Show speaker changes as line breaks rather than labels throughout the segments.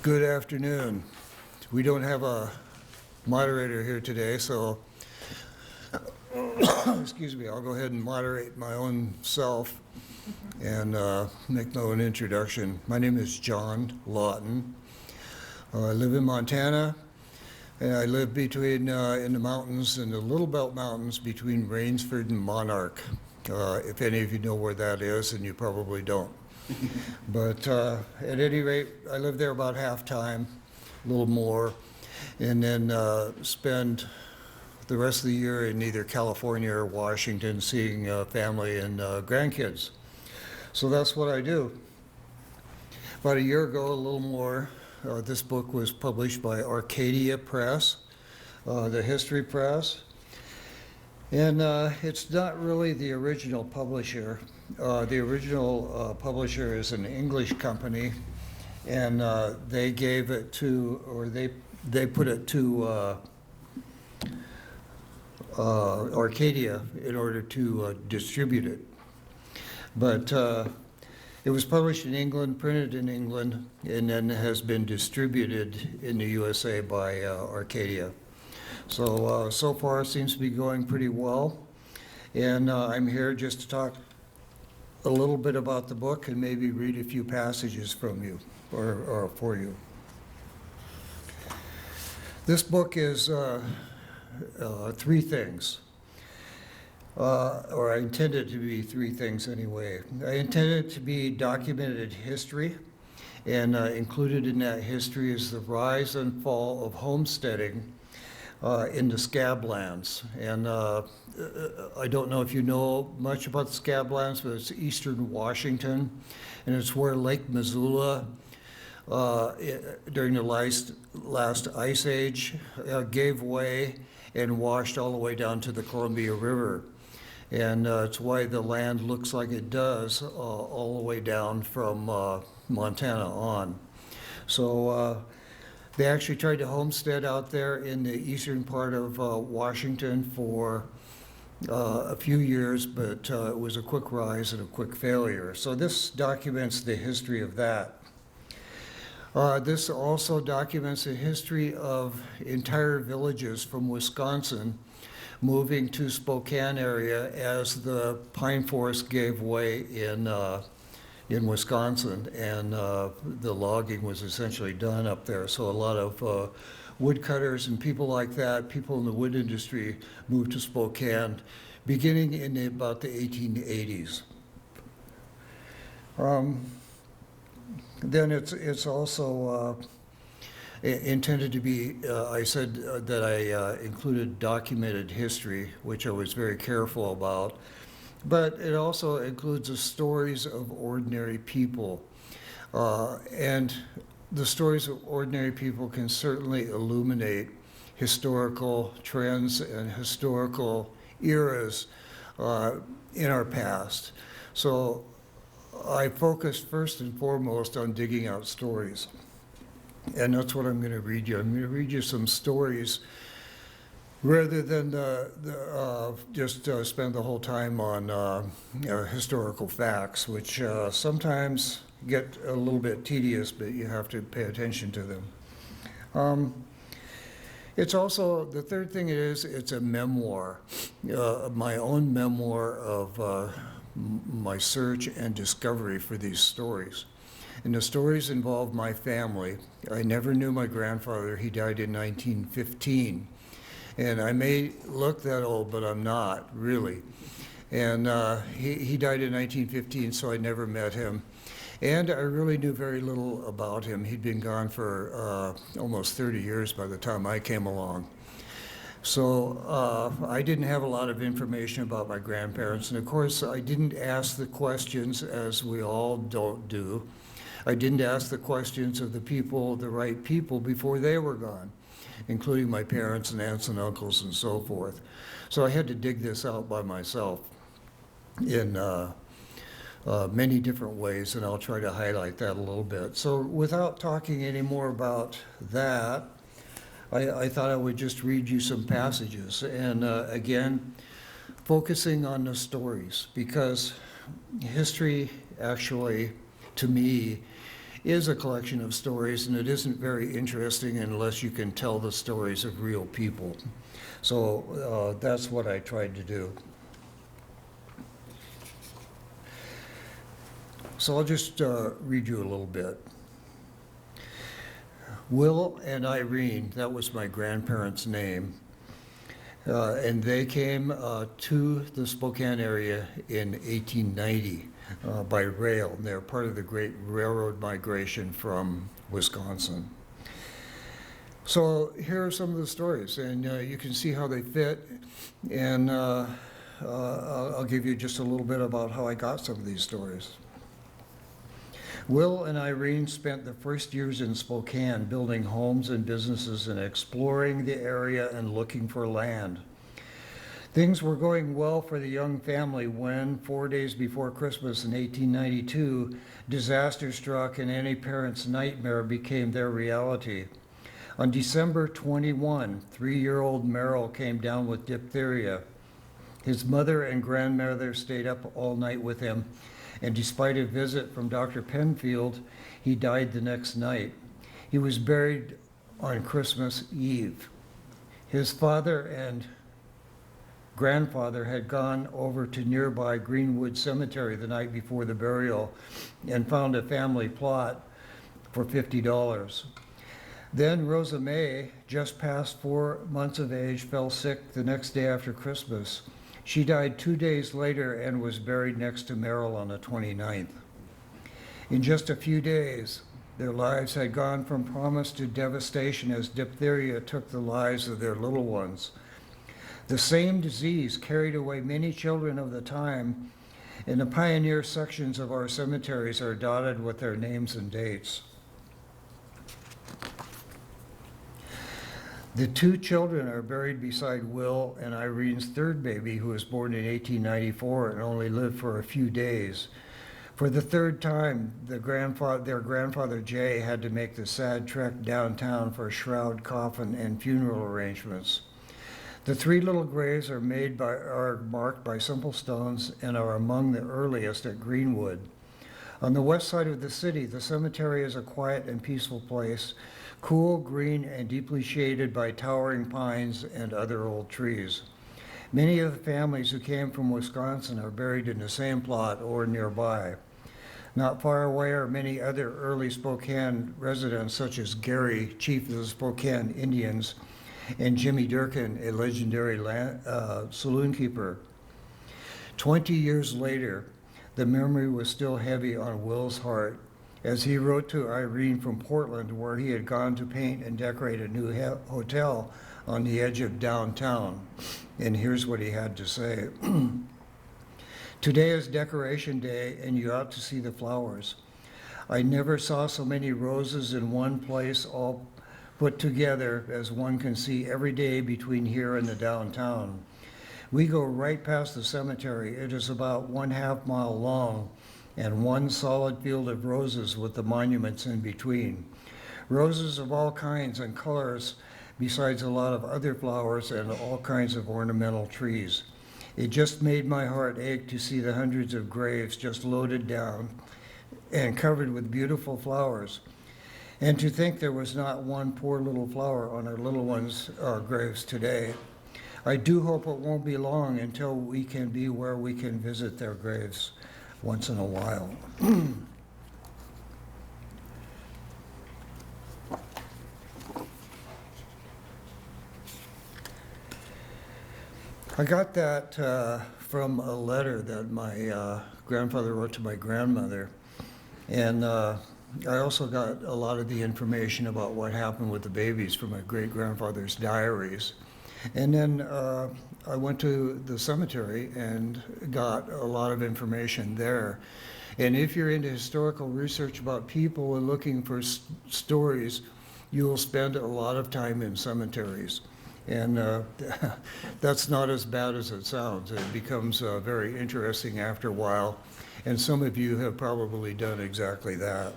Good afternoon. We don't have a moderator here today, so excuse me, I'll go ahead and moderate my own self and make my own introduction. My name is John Lawton. I live in Montana, and I live between in the mountains, in the Little Belt Mountains between Rainsford and Monarch. If any of you know where that is, and you probably don't. But at any rate, I live there about half time, a little more, and then spend the rest of the year in either California or Washington seeing family and grandkids. So that's what I do. About a year ago, a little more, this book was published by Arcadia Press, the History Press. And it's not really the original publisher. The original publisher is an English company, and they gave it to, or they put it to Arcadia in order to distribute it. But it was published in England, printed in England, and then has been distributed in the USA by Arcadia. So, so far it seems to be going pretty well. And I'm here just to talk a little bit about the book and maybe read a few passages from you, or for you. This book is three things, or I intend it to be three things anyway. I intend it to be documented history, and included in that history is the rise and fall of homesteading in the Scablands. And I don't know if you know much about the Scablands, but it's eastern Washington, and it's where Lake Missoula during the last ice age gave way and washed all the way down to the Columbia River. And it's why the land looks like it does all the way down from Montana on. So they actually tried to homestead out there in the eastern part of Washington for a few years, but it was a quick rise and a quick failure. So this documents the history of that. This also documents the history of entire villages from Wisconsin moving to Spokane area as the pine forest gave way in Wisconsin, and the logging was essentially done up there. So a lot of woodcutters and people like that, people in the wood industry, moved to Spokane beginning in about the 1880s. Then it's also intended to be, I said that I included documented history, which I was very careful about. But it also includes the stories of ordinary people. And the stories of ordinary people can certainly illuminate historical trends and historical eras in our past. So I focused first and foremost on digging out stories. And that's what I'm going to read you. I'm going to read you some stories rather than just spend the whole time on historical facts, which sometimes get a little bit tedious, but you have to pay attention to them. It's also, the third thing it's a memoir, my own memoir of my search and discovery for these stories. And the stories involve my family. I never knew my grandfather. He died in 1915. And I may look that old, but I'm not, really. And he died in 1915, so I never met him. And I really knew very little about him. He'd been gone for almost 30 years by the time I came along. So I didn't have a lot of information about my grandparents. And of course, I didn't ask the questions, as we all don't do. I didn't ask the questions of the people, the right people, before they were gone, including my parents and aunts and uncles and so forth. So I had to dig this out by myself in many different ways, and I'll try to highlight that a little bit. So without talking any more about that, I thought I would just read you some passages, and again, focusing on the stories, because history actually, to me, is a collection of stories, and it isn't very interesting unless you can tell the stories of real people. So that's what I tried to do. So I'll just read you a little bit. Will and Irene, that was my grandparents' name, and they came to the Spokane area in 1890 by rail. And they're part of the great railroad migration from Wisconsin. So here are some of the stories, and you can see how they fit, and I'll give you just a little bit about how I got some of these stories. Will and Irene spent the first years in Spokane building homes and businesses and exploring the area and looking for land. Things were going well for the young family when, 4 days before Christmas in 1892, disaster struck and any parent's nightmare became their reality. On December 21, 3-year-old Merrill came down with diphtheria. His mother and grandmother stayed up all night with him, and despite a visit from Dr. Penfield, he died the next night. He was buried on Christmas Eve. His father and grandfather had gone over to nearby Greenwood Cemetery the night before the burial and found a family plot for $50. Then Rosa May, just past 4 months of age, fell sick the next day after Christmas. She died 2 days later and was buried next to Merrill on the 29th. In just a few days, their lives had gone from promise to devastation as diphtheria took the lives of their little ones. The same disease carried away many children of the time, and the pioneer sections of our cemeteries are dotted with their names and dates. The 2 children are buried beside Will and Irene's third baby, who was born in 1894 and only lived for a few days. For the third time, their grandfather Jay had to make the sad trek downtown for shroud, coffin, and funeral arrangements. The 3 little graves are marked by simple stones and are among the earliest at Greenwood. On the west side of the city, the cemetery is a quiet and peaceful place, cool, green, and deeply shaded by towering pines and other old trees. Many of the families who came from Wisconsin are buried in the same plot or nearby. Not far away are many other early Spokane residents, such as Gary, chief of the Spokane Indians, and Jimmy Durkin, a legendary saloon keeper. 20 years later, the memory was still heavy on Will's heart as he wrote to Irene from Portland, where he had gone to paint and decorate a new hotel on the edge of downtown. And here's what he had to say. Today is decoration day, and you ought to see the flowers. I never saw so many roses in one place, all put together as one can see every day between here and the downtown. We go right past the cemetery. It is about 1/2 mile long, and one solid field of roses with the monuments in between. Roses of all kinds and colors, besides a lot of other flowers and all kinds of ornamental trees. It just made my heart ache to see the hundreds of graves just loaded down and covered with beautiful flowers. And to think there was not one poor little flower on our little ones' graves today. I do hope it won't be long until we can be where we can visit their graves once in a while. I got that from a letter that my grandfather wrote to my grandmother, and I also got a lot of the information about what happened with the babies from my great-grandfather's diaries. And then I went to the cemetery and got a lot of information there. And if you're into historical research about people and looking for stories, you will spend a lot of time in cemeteries. And that's not as bad as it sounds. It becomes very interesting after a while. And some of you have probably done exactly that.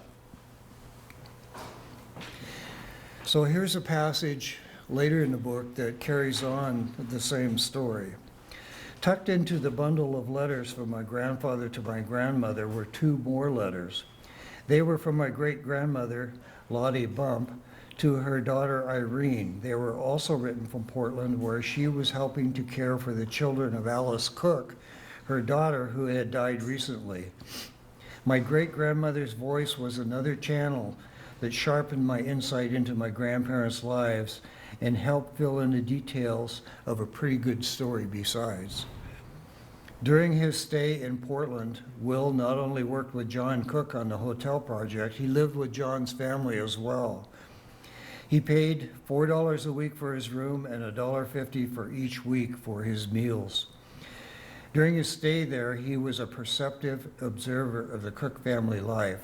So here's a passage later in the book that carries on the same story. Tucked into the bundle of letters from my grandfather to my grandmother were 2 more letters. They were from my great-grandmother, Lottie Bump, to her daughter Irene. They were also written from Portland, where she was helping to care for the children of Alice Cook, her daughter, who had died recently. My great-grandmother's voice was another channel that sharpened my insight into my grandparents' lives and helped fill in the details of a pretty good story besides. During his stay in Portland, Will not only worked with John Cook on the hotel project, he lived with John's family as well. He paid $4 a week for his room and $1.50 for each week for his meals. During his stay there, he was a perceptive observer of the Cook family life.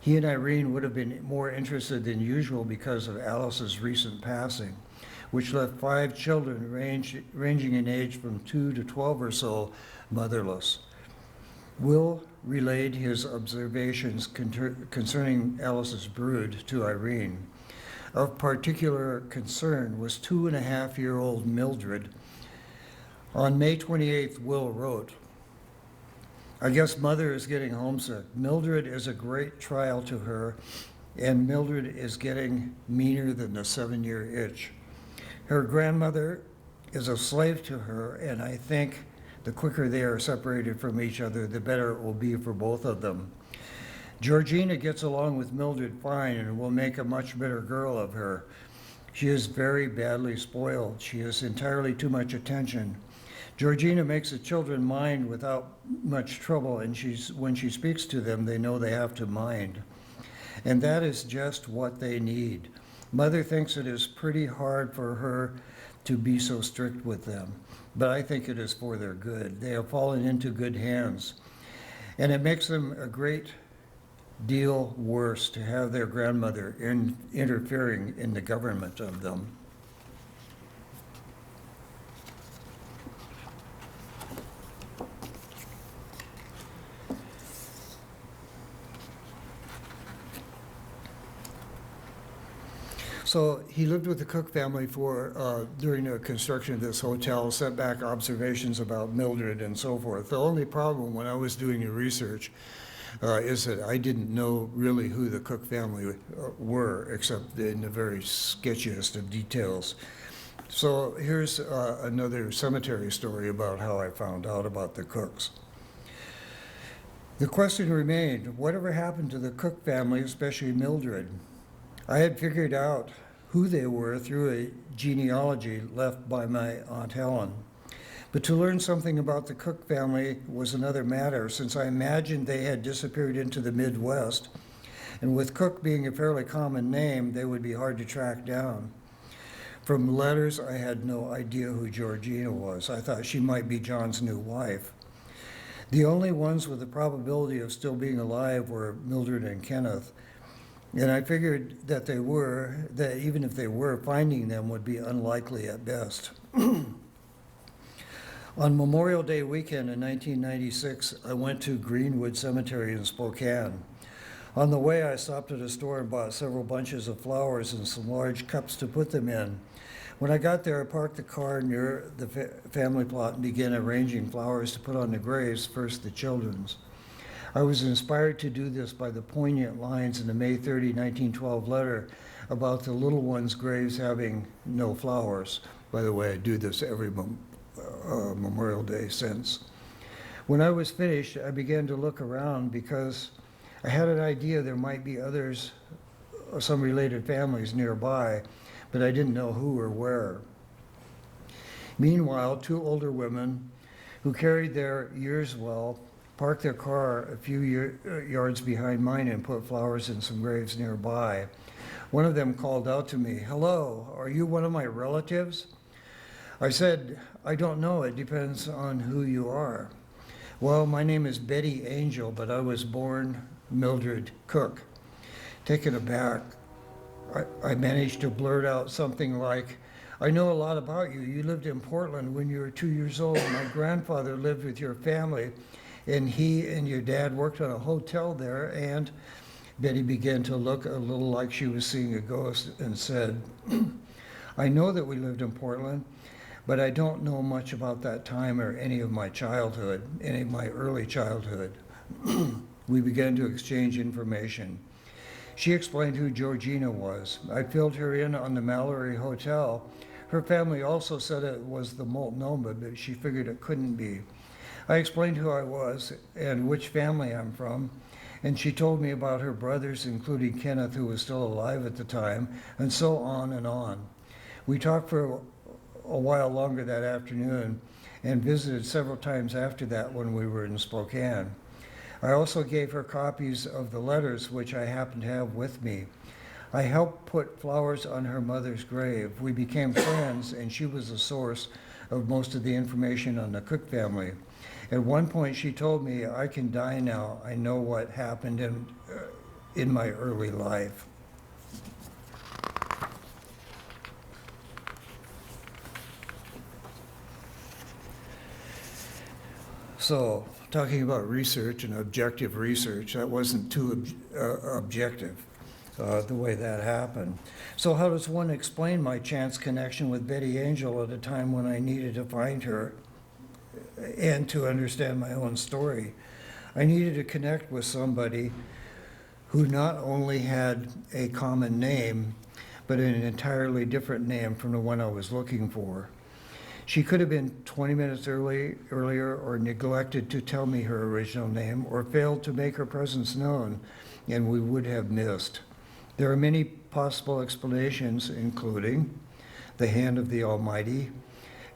He and Irene would have been more interested than usual because of Alice's recent passing, which left 5 children ranging in age from 2 to 12 or so motherless. Will relayed his observations concerning Alice's brood to Irene. Of particular concern was 2.5-year-old Mildred. On May 28th, Will wrote, "I guess Mother is getting homesick. Mildred is a great trial to her, and Mildred is getting meaner than the 7-year itch. Her grandmother is a slave to her, and I think the quicker they are separated from each other, the better it will be for both of them. Georgina gets along with Mildred fine and will make a much better girl of her. She is very badly spoiled. She has entirely too much attention. Georgina makes the children mind without much trouble, and when she speaks to them, they know they have to mind. And that is just what they need. Mother thinks it is pretty hard for her to be so strict with them, but I think it is for their good. They have fallen into good hands, and it makes them a great deal worse to have their grandmother interfering in the government of them." So he lived with the Cook family during the construction of this hotel, sent back observations about Mildred and so forth. The only problem when I was doing the research is that I didn't know really who the Cook family were, except in the very sketchiest of details. So here's another cemetery story about how I found out about the Cooks. The question remained, whatever happened to the Cook family, especially Mildred? I had figured out who they were through a genealogy left by my Aunt Helen. But to learn something about the Cook family was another matter, since I imagined they had disappeared into the Midwest, and with Cook being a fairly common name, they would be hard to track down. From letters, I had no idea who Georgina was. I thought she might be John's new wife. The only ones with the probability of still being alive were Mildred and Kenneth, and I figured that even if they were, finding them would be unlikely at best. On Memorial Day weekend in 1996, I went to Greenwood Cemetery in Spokane. On the way, I stopped at a store and bought several bunches of flowers and some large cups to put them in. When I got there, I parked the car near the family plot and began arranging flowers to put on the graves, first the children's. I was inspired to do this by the poignant lines in the May 30, 1912 letter about the little ones' graves having no flowers. By the way, I do this every Memorial Day since. When I was finished, I began to look around because I had an idea there might be others, some related families nearby, but I didn't know who or where. Meanwhile, 2 older women who carried their years well parked their car a few yards behind mine and put flowers in some graves nearby. One of them called out to me, "Hello, are you one of my relatives?" I said, "I don't know, it depends on who you are." "Well, my name is Betty Angel, but I was born Mildred Cook." Taken aback, I managed to blurt out something like, "I know a lot about you. You lived in Portland when you were 2 years old. My grandfather lived with your family, and he and your dad worked on a hotel there." And Betty began to look a little like she was seeing a ghost and said, "I know that we lived in Portland, but I don't know much about that time or any of my early childhood." We began to exchange information. She explained who Georgina was. I filled her in on the Mallory Hotel. Her family also said it was the Multnomah, but she figured it couldn't be. I explained who I was and which family I'm from, and she told me about her brothers, including Kenneth, who was still alive at the time, and so on and on. We talked for a while longer that afternoon and visited several times after that when we were in Spokane. I also gave her copies of the letters which I happened to have with me. I helped put flowers on her mother's grave. We became friends, and she was the source of most of the information on the Cook family. At one point, she told me, "I can die now. I know what happened in my early life." So, talking about research and objective research, that wasn't too objective, the way that happened. So how does one explain my chance connection with Betty Angel at a time when I needed to find her and to understand my own story? I needed to connect with somebody who not only had a common name, but an entirely different name from the one I was looking for. She could have been 20 minutes earlier, or neglected to tell me her original name, or failed to make her presence known, and we would have missed. There are many possible explanations, including the hand of the Almighty,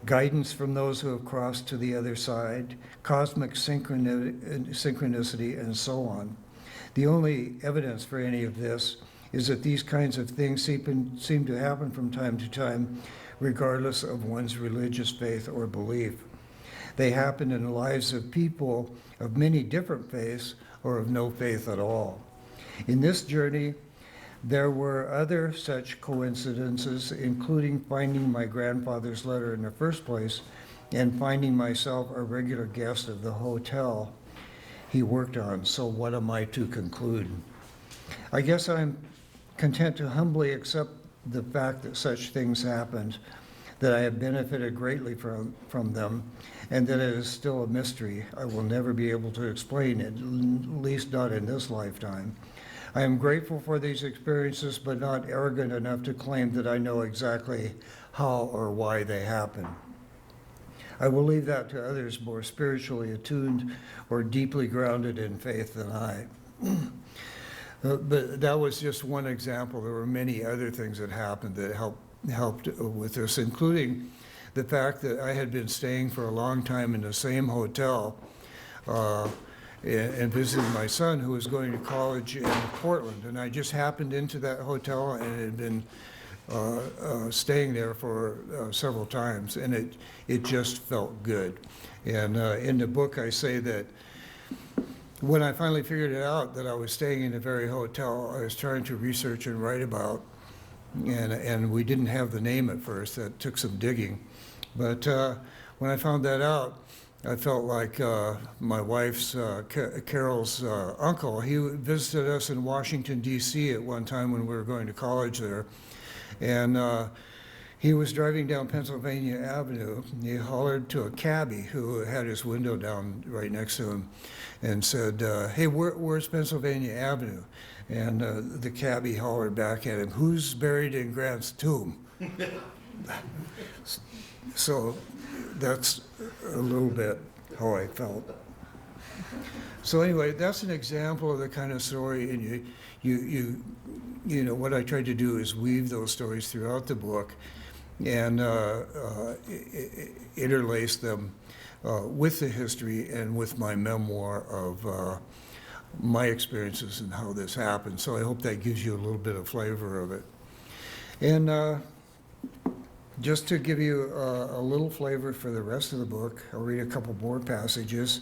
guidance from those who have crossed to the other side, cosmic synchronicity, and so on. The only evidence for any of this is that these kinds of things seem to happen from time to time, regardless of one's religious faith or belief. They happen in the lives of people of many different faiths or of no faith at all. In this journey, there were other such coincidences, including finding my grandfather's letter in the first place and finding myself a regular guest of the hotel he worked on. So what am I to conclude? I guess I'm content to humbly accept the fact that such things happened, that I have benefited greatly from them, and that it is still a mystery I will never be able to explain, at least not in this lifetime. I am grateful for these experiences, but not arrogant enough to claim that I know exactly how or why they happen. I will leave that to others more spiritually attuned or deeply grounded in faith than I. But that was just one example. There were many other things that happened that helped with this, including the fact that I had been staying for a long time in the same hotel and visiting my son, who was going to college in Portland. And I just happened into that hotel and had been staying there for several times, and it just felt good. And in the book, I say that when I finally figured it out that I was staying in the very hotel I was trying to research and write about, and we didn't have the name at first, that took some digging. But when I found that out, I felt like my wife's, Carol's uncle. He visited us in Washington, D.C. at one time when we were going to college there. And he was driving down Pennsylvania Avenue. He hollered to a cabbie who had his window down right next to him and said, "Hey, where's Pennsylvania Avenue?" And the cabbie hollered back at him, "Who's buried in Grant's tomb?" So that's a little bit how I felt. So anyway, that's an example of the kind of story, and you know, what I tried to do is weave those stories throughout the book and interlace them with the history and with my memoir of my experiences and how this happened. So I hope that gives you a little bit of flavor of it. And just to give you a little flavor for the rest of the book, I'll read a couple more passages.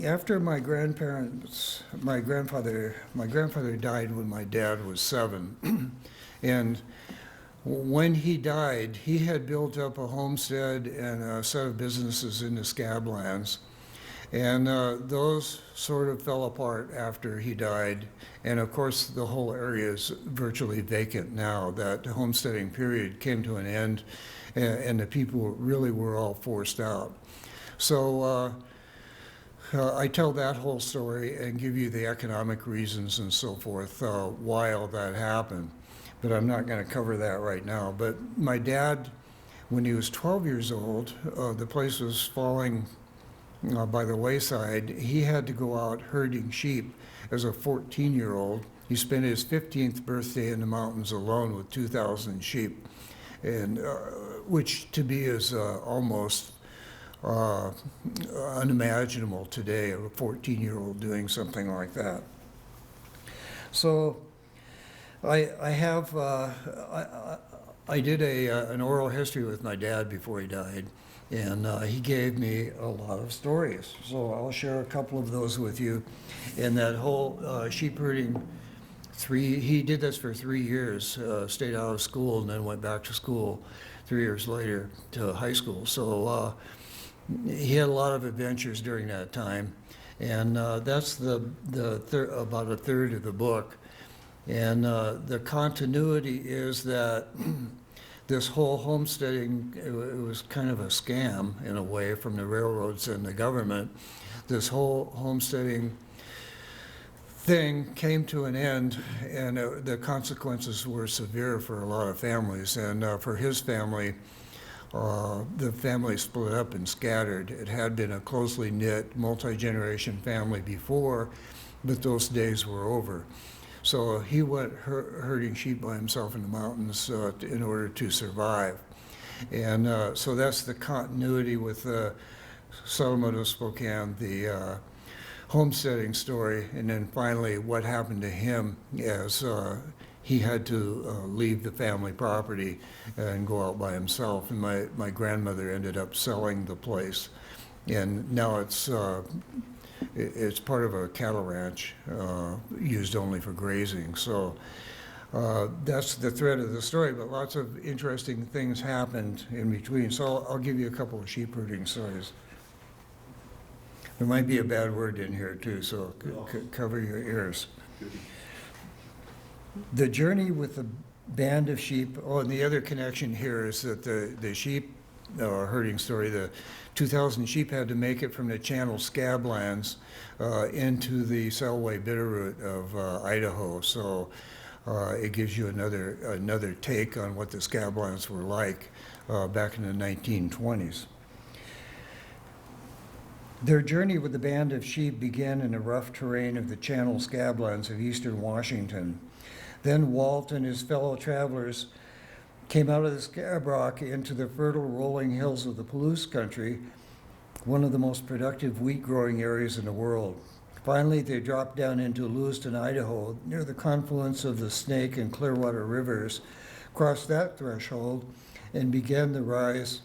After my grandfather died when my dad was 7, and when he died, he had built up a homestead and a set of businesses in the Scablands, and those sort of fell apart after he died. And of course, the whole area is virtually vacant now. That homesteading period came to an end, and the people really were all forced out. So I tell that whole story and give you the economic reasons and so forth why all that happened. But I'm not going to cover that right now. But my dad, when he was 12 years old, the place was falling by the wayside. He had to go out herding sheep as a 14-year-old. He spent his 15th birthday in the mountains alone with 2,000 sheep, and which to me is almost unimaginable today, a 14-year-old doing something like that. So I did an oral history with my dad before he died, and he gave me a lot of stories. So I'll share a couple of those with you. And that whole sheep herding, he did this for 3 years, stayed out of school and then went back to school 3 years later to high school. So he had a lot of adventures during that time. And that's about a third of the book. And the continuity is that this whole homesteading, it was kind of a scam in a way from the railroads and the government. This whole homesteading thing came to an end, and the consequences were severe for a lot of families. And for his family, the family split up and scattered. It had been a closely knit, multi-generation family before, but those days were over. So he went herding sheep by himself in the mountains in order to survive. And so that's the continuity with the settlement of Spokane, the homesteading story, and then finally what happened to him as he had to leave the family property and go out by himself. And my grandmother ended up selling the place. And now it's part of a cattle ranch used only for grazing. So that's the thread of the story, but lots of interesting things happened in between. So I'll give you a couple of sheep herding stories. There might be a bad word in here too, so cover your ears. The journey with the band of sheep, and the other connection here is that the sheep herding story, the 2,000 sheep had to make it from the Channel Scablands into the Selway Bitterroot of Idaho. So it gives you another take on what the Scablands were like back in the 1920s. Their journey with the band of sheep began in the rough terrain of the Channel Scablands of eastern Washington. Then Walt and his fellow travelers came out of the Scab Rock into the fertile rolling hills of the Palouse country, one of the most productive wheat growing areas in the world. Finally, they dropped down into Lewiston, Idaho, near the confluence of the Snake and Clearwater rivers, crossed that threshold, and began the rise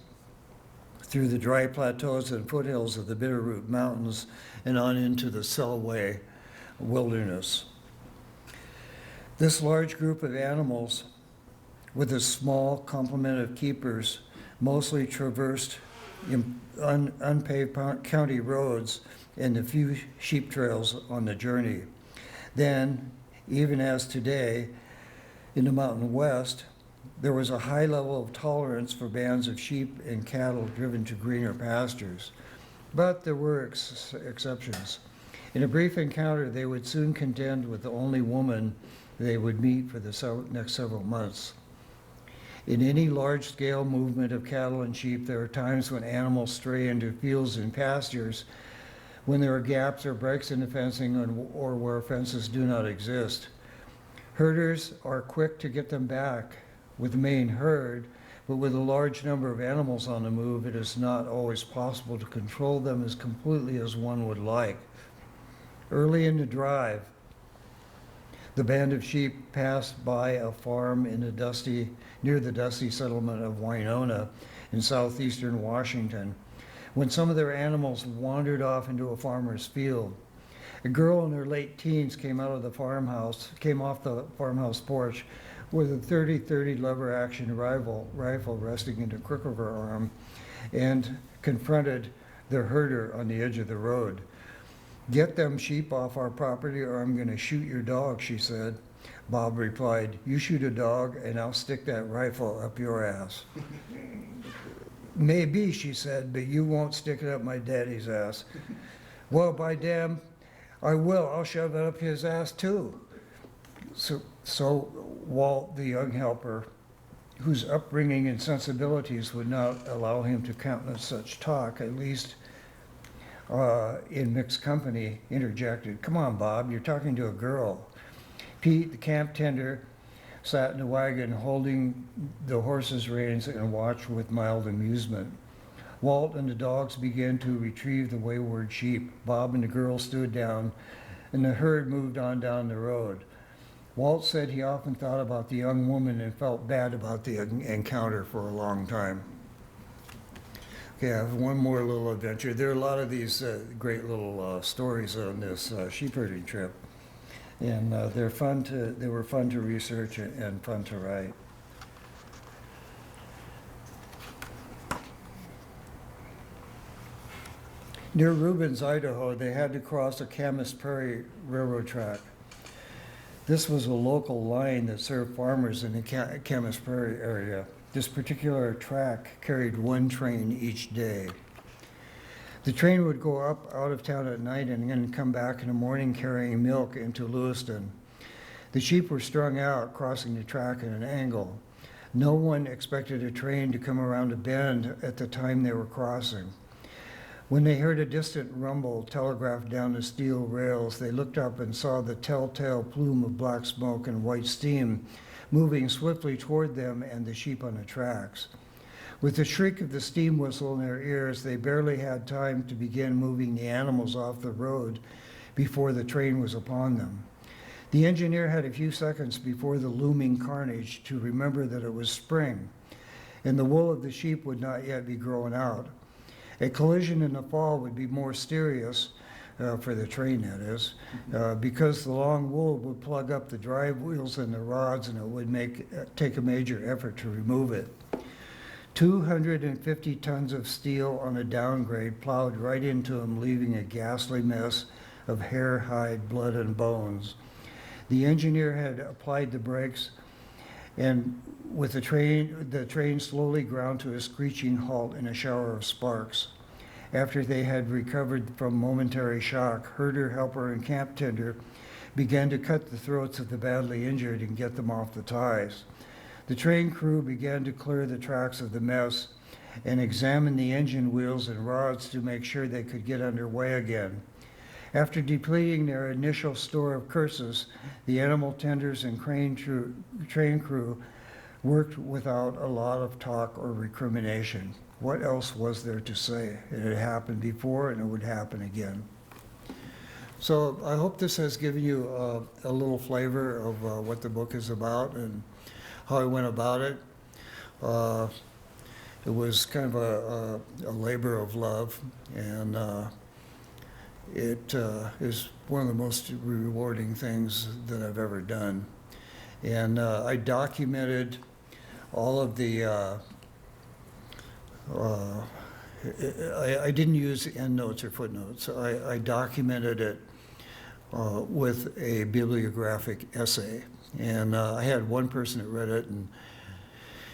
through the dry plateaus and foothills of the Bitterroot Mountains and on into the Selway wilderness. This large group of animals, with a small complement of keepers, mostly traversed unpaved county roads and a few sheep trails on the journey. Then, even as today, in the Mountain West, there was a high level of tolerance for bands of sheep and cattle driven to greener pastures. But there were exceptions. In a brief encounter, they would soon contend with the only woman they would meet for the next several months. In any large-scale movement of cattle and sheep, there are times when animals stray into fields and pastures, when there are gaps or breaks in the fencing or where fences do not exist. Herders are quick to get them back with the main herd, but with a large number of animals on the move, it is not always possible to control them as completely as one would like. Early in the drive, the band of sheep passed by a farm near the dusty settlement of Winona in southeastern Washington, when some of their animals wandered off into a farmer's field. A girl in her late teens came off the farmhouse porch with a .30-30 lever action rifle resting in the crook of her arm, and confronted the herder on the edge of the road. "Get them sheep off our property or I'm going to shoot your dog," she said. Bob replied, "You shoot a dog and I'll stick that rifle up your ass." "Maybe," she said, "but you won't stick it up my daddy's ass." Well, by damn, I will. I'll shove it up his ass too. So Walt, the young helper, whose upbringing and sensibilities would not allow him to countenance such talk, at least in mixed company, interjected, "Come on, Bob, you're talking to a girl." Pete, the camp tender, sat in the wagon holding the horse's reins and watched with mild amusement. Walt and the dogs began to retrieve the wayward sheep. Bob and the girl stood down, and the herd moved on down the road. Walt said he often thought about the young woman and felt bad about the encounter for a long time. Okay, I have one more little adventure. There are a lot of these great little stories on this sheep herding trip, and they were fun to research and fun to write. Near Rubens, Idaho, they had to cross a Camas Prairie railroad track. This was a local line that served farmers in the Camas Prairie area. This particular track carried one train each day. The train would go up out of town at night and then come back in the morning carrying milk into Lewiston. The sheep were strung out, crossing the track at an angle. No one expected a train to come around a bend at the time they were crossing. When they heard a distant rumble telegraphed down the steel rails, they looked up and saw the telltale plume of black smoke and white steam moving swiftly toward them and the sheep on the tracks. With the shriek of the steam whistle in their ears, they barely had time to begin moving the animals off the road before the train was upon them. The engineer had a few seconds before the looming carnage to remember that it was spring, and the wool of the sheep would not yet be growing out. A collision in the fall would be more serious, for the train that is, because the long wool would plug up the drive wheels and the rods, and it would take a major effort to remove it. 250 tons of steel on a downgrade plowed right into him, leaving a ghastly mess of hair, hide, blood, and bones. The engineer had applied the brakes, and with the train slowly ground to a screeching halt in a shower of sparks. After they had recovered from momentary shock, herder, helper, and camp tender began to cut the throats of the badly injured and get them off the ties. The train crew began to clear the tracks of the mess and examine the engine wheels and rods to make sure they could get underway again. After depleting their initial store of curses, the animal tenders and train crew worked without a lot of talk or recrimination. What else was there to say? It had happened before and it would happen again. So I hope this has given you a little flavor of what the book is about and how I went about it. It was kind of a labor of love, and it is one of the most rewarding things that I've ever done. And I documented all of the, I didn't use endnotes or footnotes. I documented it with a bibliographic essay. And I had one person that read it, and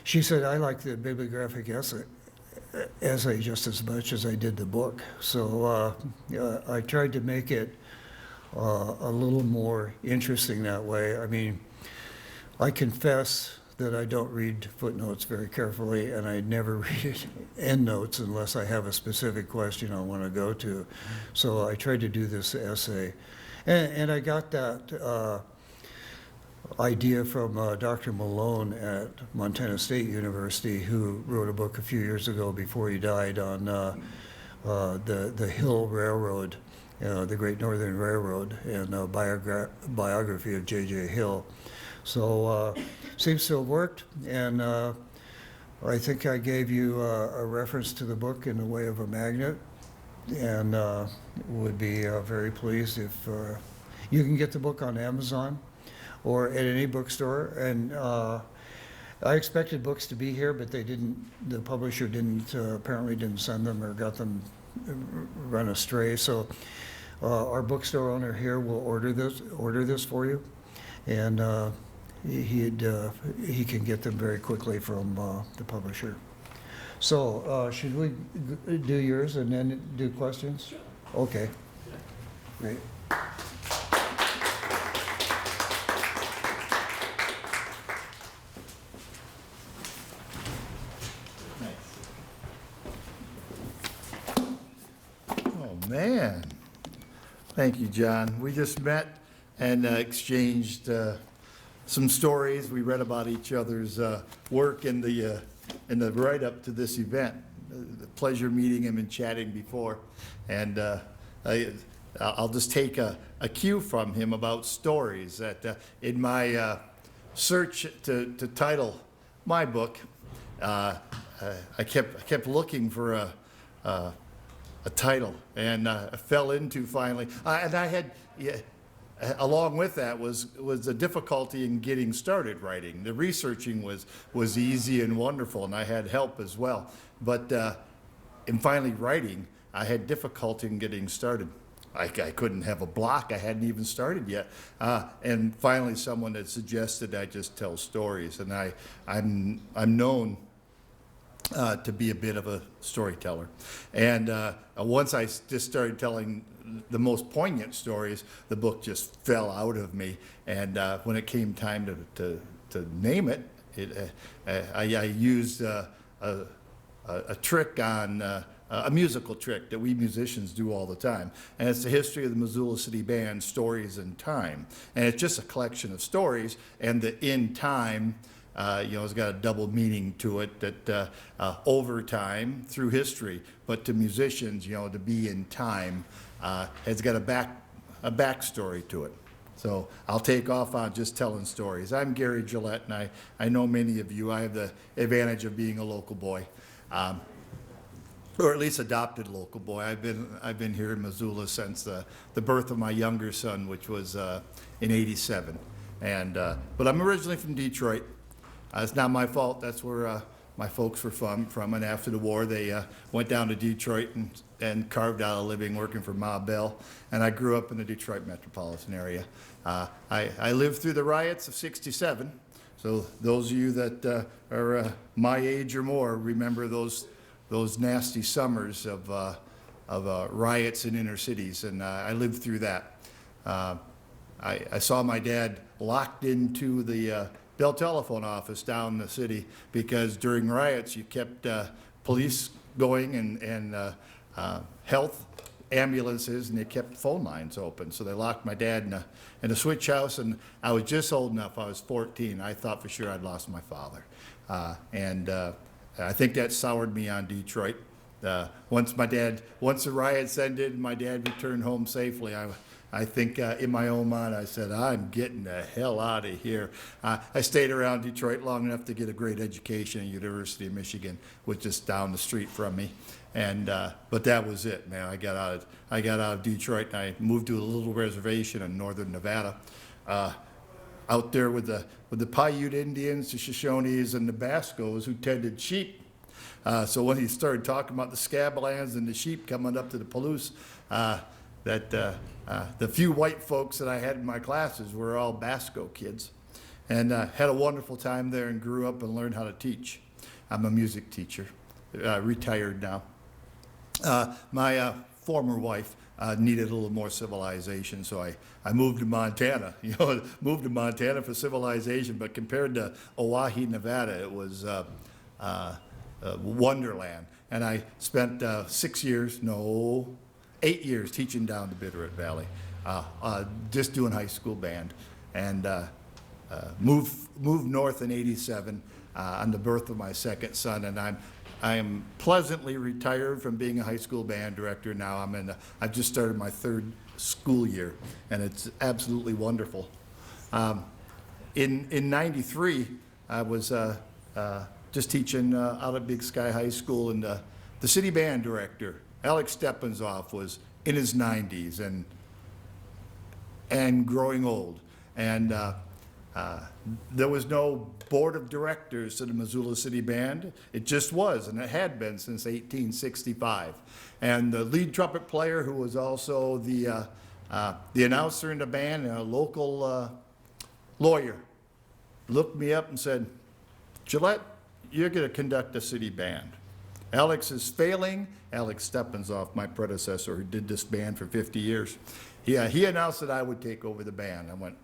she said, I like the bibliographic essay just as much as I did the book. So I tried to make it a little more interesting that way. I mean, I confess that I don't read footnotes very carefully, and I never read endnotes unless I have a specific question I want to go to. So I tried to do this essay. And I got that idea from Dr. Malone at Montana State University, who wrote a book a few years ago before he died on the Hill Railroad, the Great Northern Railroad, and a biography of J.J. Hill. So seems to have worked, and I think I gave you a reference to the book in the way of a magnet, and would be very pleased if you can get the book on Amazon or at any bookstore. And I expected books to be here, but they didn't. The publisher didn't apparently didn't send them or got them run astray. So our bookstore owner here will order this for you, and he can get them very quickly from the publisher. So should we do yours and then do questions?
Sure.
Okay.
Yeah.
Great.
Oh, man. Thank you, John. We just met and exchanged some stories. We read about each other's work in the write-up to this event. The pleasure meeting him and chatting before. And I'll just take a cue from him about stories. That in my search to title my book, I kept looking for a title, and I fell into finally, and I had, along with that was the difficulty in getting started writing. The researching was easy and wonderful, and I had help as well. But in finally writing, I had difficulty in getting started. I couldn't have a block. I hadn't even started yet. And finally, someone had suggested I just tell stories, and I'm known to be a bit of a storyteller. And once I just started telling the most poignant stories, the book just fell out of me. And when it came time to name it, I used a trick on a musical trick that we musicians do all the time. And it's the history of the Missoula City Band, Stories in Time. And it's just a collection of stories, and the in time, it's got a double meaning to it, that over time, through history, but to musicians, to be in time, has got a backstory to it. So I'll take off on just telling stories. I'm Gary Gillett, and I know many of you. I have the advantage of being a local boy, or at least adopted local boy. I've been here in Missoula since the birth of my younger son, which was in '87. But I'm originally from Detroit. It's not my fault. That's where my folks were from. And after the war, they went down to Detroit and carved out a living working for Ma Bell. And I grew up in the Detroit metropolitan area. I lived through the riots of '67. So those of you that are my age or more remember those nasty summers of riots in inner cities. And I lived through that. I saw my dad locked into the Bell telephone office down the city, because during riots you kept police going and health ambulances, and they kept phone lines open. So they locked my dad in a switch house, and I was just old enough. I was 14. I thought for sure I'd lost my father, and I think that soured me on Detroit. Once the riots ended, and my dad returned home safely, I think in my own mind, I said, I'm getting the hell out of here. I stayed around Detroit long enough to get a great education at University of Michigan, which is down the street from me. But that was it, man. I got out of Detroit, and I moved to a little reservation in northern Nevada, out there with the Paiute Indians, the Shoshones, and the Bascos, who tended sheep. So when he started talking about the Scablands and the sheep coming up to the Palouse, the few white folks that I had in my classes were all Basco kids, and had a wonderful time there and grew up and learned how to teach. I'm a music teacher, retired now. My former wife needed a little more civilization, so I moved to Montana. Moved to Montana for civilization, but compared to Oahe, Nevada, it was wonderland. And I spent 8 years teaching down the Bitterroot Valley, just doing high school band, and moved north in '87 on the birth of my second son, and I am pleasantly retired from being a high school band director now. I've just started my third school year, and it's absolutely wonderful. In '93, I was just teaching out at Big Sky High School, and the city band director, Alex Steppenzoff, was in his 90s and growing old. And there was no board of directors to the Missoula City Band. It just was, and it had been since 1865. And the lead trumpet player, who was also the announcer in the band, and a local lawyer, looked me up and said, Gillett, you're going to conduct a city band. Alex is failing. Alex Steppenzoff, my predecessor, who did this band for 50 years, Yeah, he announced that I would take over the band. I went,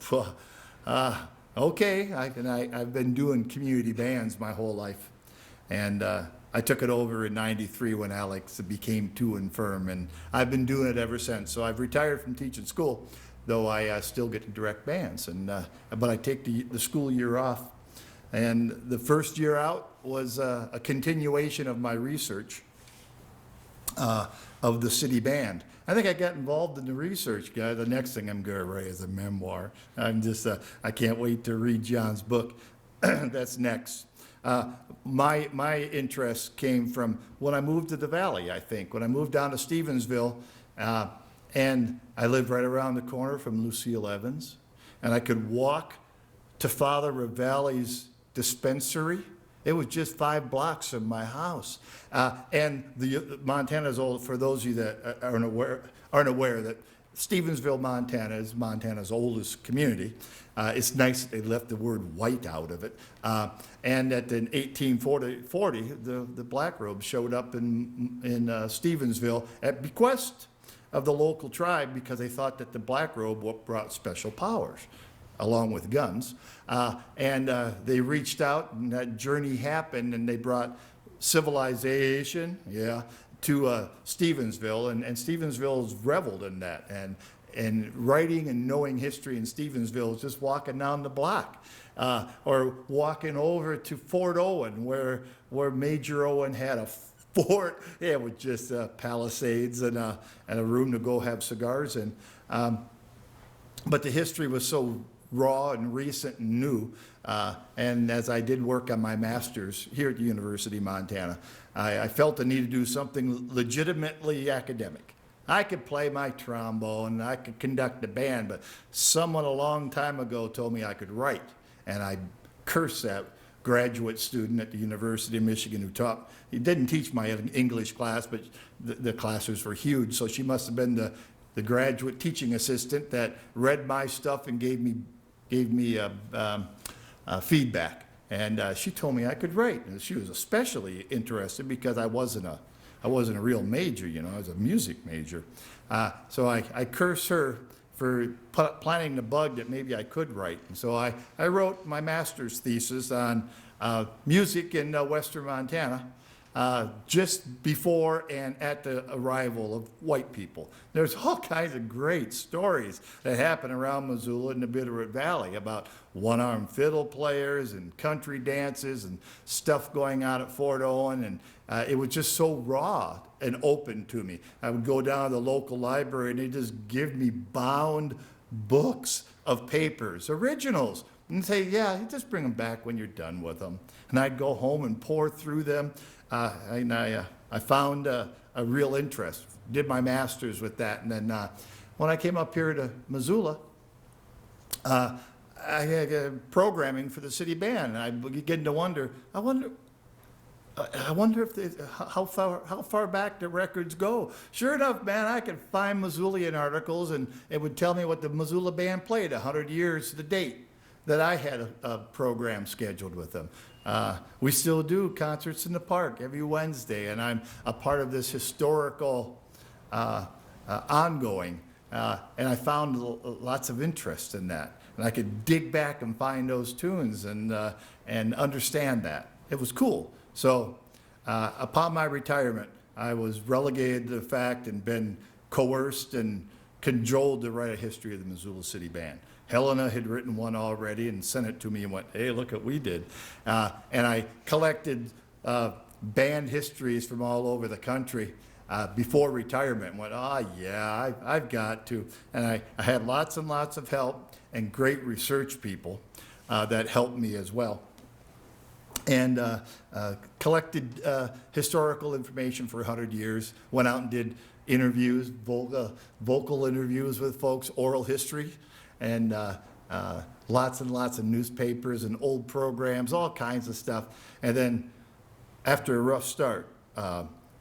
okay. I've been doing community bands my whole life. And I took it over in '93 when Alex became too infirm, and I've been doing it ever since. So I've retired from teaching school, though I still get to direct bands. But I take the school year off. And the first year out was a continuation of my research of the city band. I think I got involved in the research, guy. The next thing I'm going to write is a memoir. I can't wait to read John's book. That's next. My interest came from when I moved to the Valley, I think. When I moved down to Stevensville, and I lived right around the corner from Lucille Evans, and I could walk to Father Ravalli's dispensary. It was just 5 blocks from my house. And Montana's old, for those of you that aren't aware that Stevensville, Montana is Montana's oldest community. It's nice that they left the word white out of it. And that in 1840, the black robes showed up in Stevensville at bequest of the local tribe because they thought that the black robe brought special powers, along with guns. And they reached out, and that journey happened, and they brought civilization, to Stevensville, and Stevensville's reveled in that. And writing and knowing history in Stevensville is just walking down the block, or walking over to Fort Owen, where Major Owen had a fort, with just palisades and a room to go have cigars in. But the history was so raw and recent and new. And as I did work on my master's here at the University of Montana, I felt the need to do something legitimately academic. I could play my trombone, I could conduct a band, but someone a long time ago told me I could write. And I cursed that graduate student at the University of Michigan who taught. He didn't teach my English class, but the classes were huge, so she must have been the graduate teaching assistant that read my stuff and gave me feedback. And she told me I could write. And she was especially interested because I wasn't a real major, I was a music major. So I cursed her for planting the bug that maybe I could write. And so I wrote my master's thesis on music in western Montana, just before and at the arrival of white people. There's all kinds of great stories that happen around Missoula and the Bitterroot Valley about one-armed fiddle players and country dances and stuff going on at Fort Owen, and it was just so raw and open to me. I would go down to the local library and they'd just give me bound books of papers, originals, and say, just bring them back when you're done with them. And I'd go home and pour through them. I found a real interest, did my master's with that. And then when I came up here to Missoula, I had programming for the city band. And I began to wonder if how far back the records go. Sure enough, man, I could find Missoulian articles, and it would tell me what the Missoula band played 100 years to the date that I had a program scheduled with them. We still do concerts in the park every Wednesday, and I'm a part of this historical ongoing, and I found lots of interest in that. And I could dig back and find those tunes and understand that. It was cool. So upon my retirement, I was relegated to the fact and been coerced and cajoled to write a history of the Missoula City Band. Helena had written one already and sent it to me and went, hey, look what we did. And I collected band histories from all over the country before retirement and went, I've got to. And I had lots and lots of help and great research people that helped me as well. And collected historical information for 100 years, went out and did interviews, vocal interviews with folks, oral history, and lots and lots of newspapers and old programs, all kinds of stuff. And then after a rough start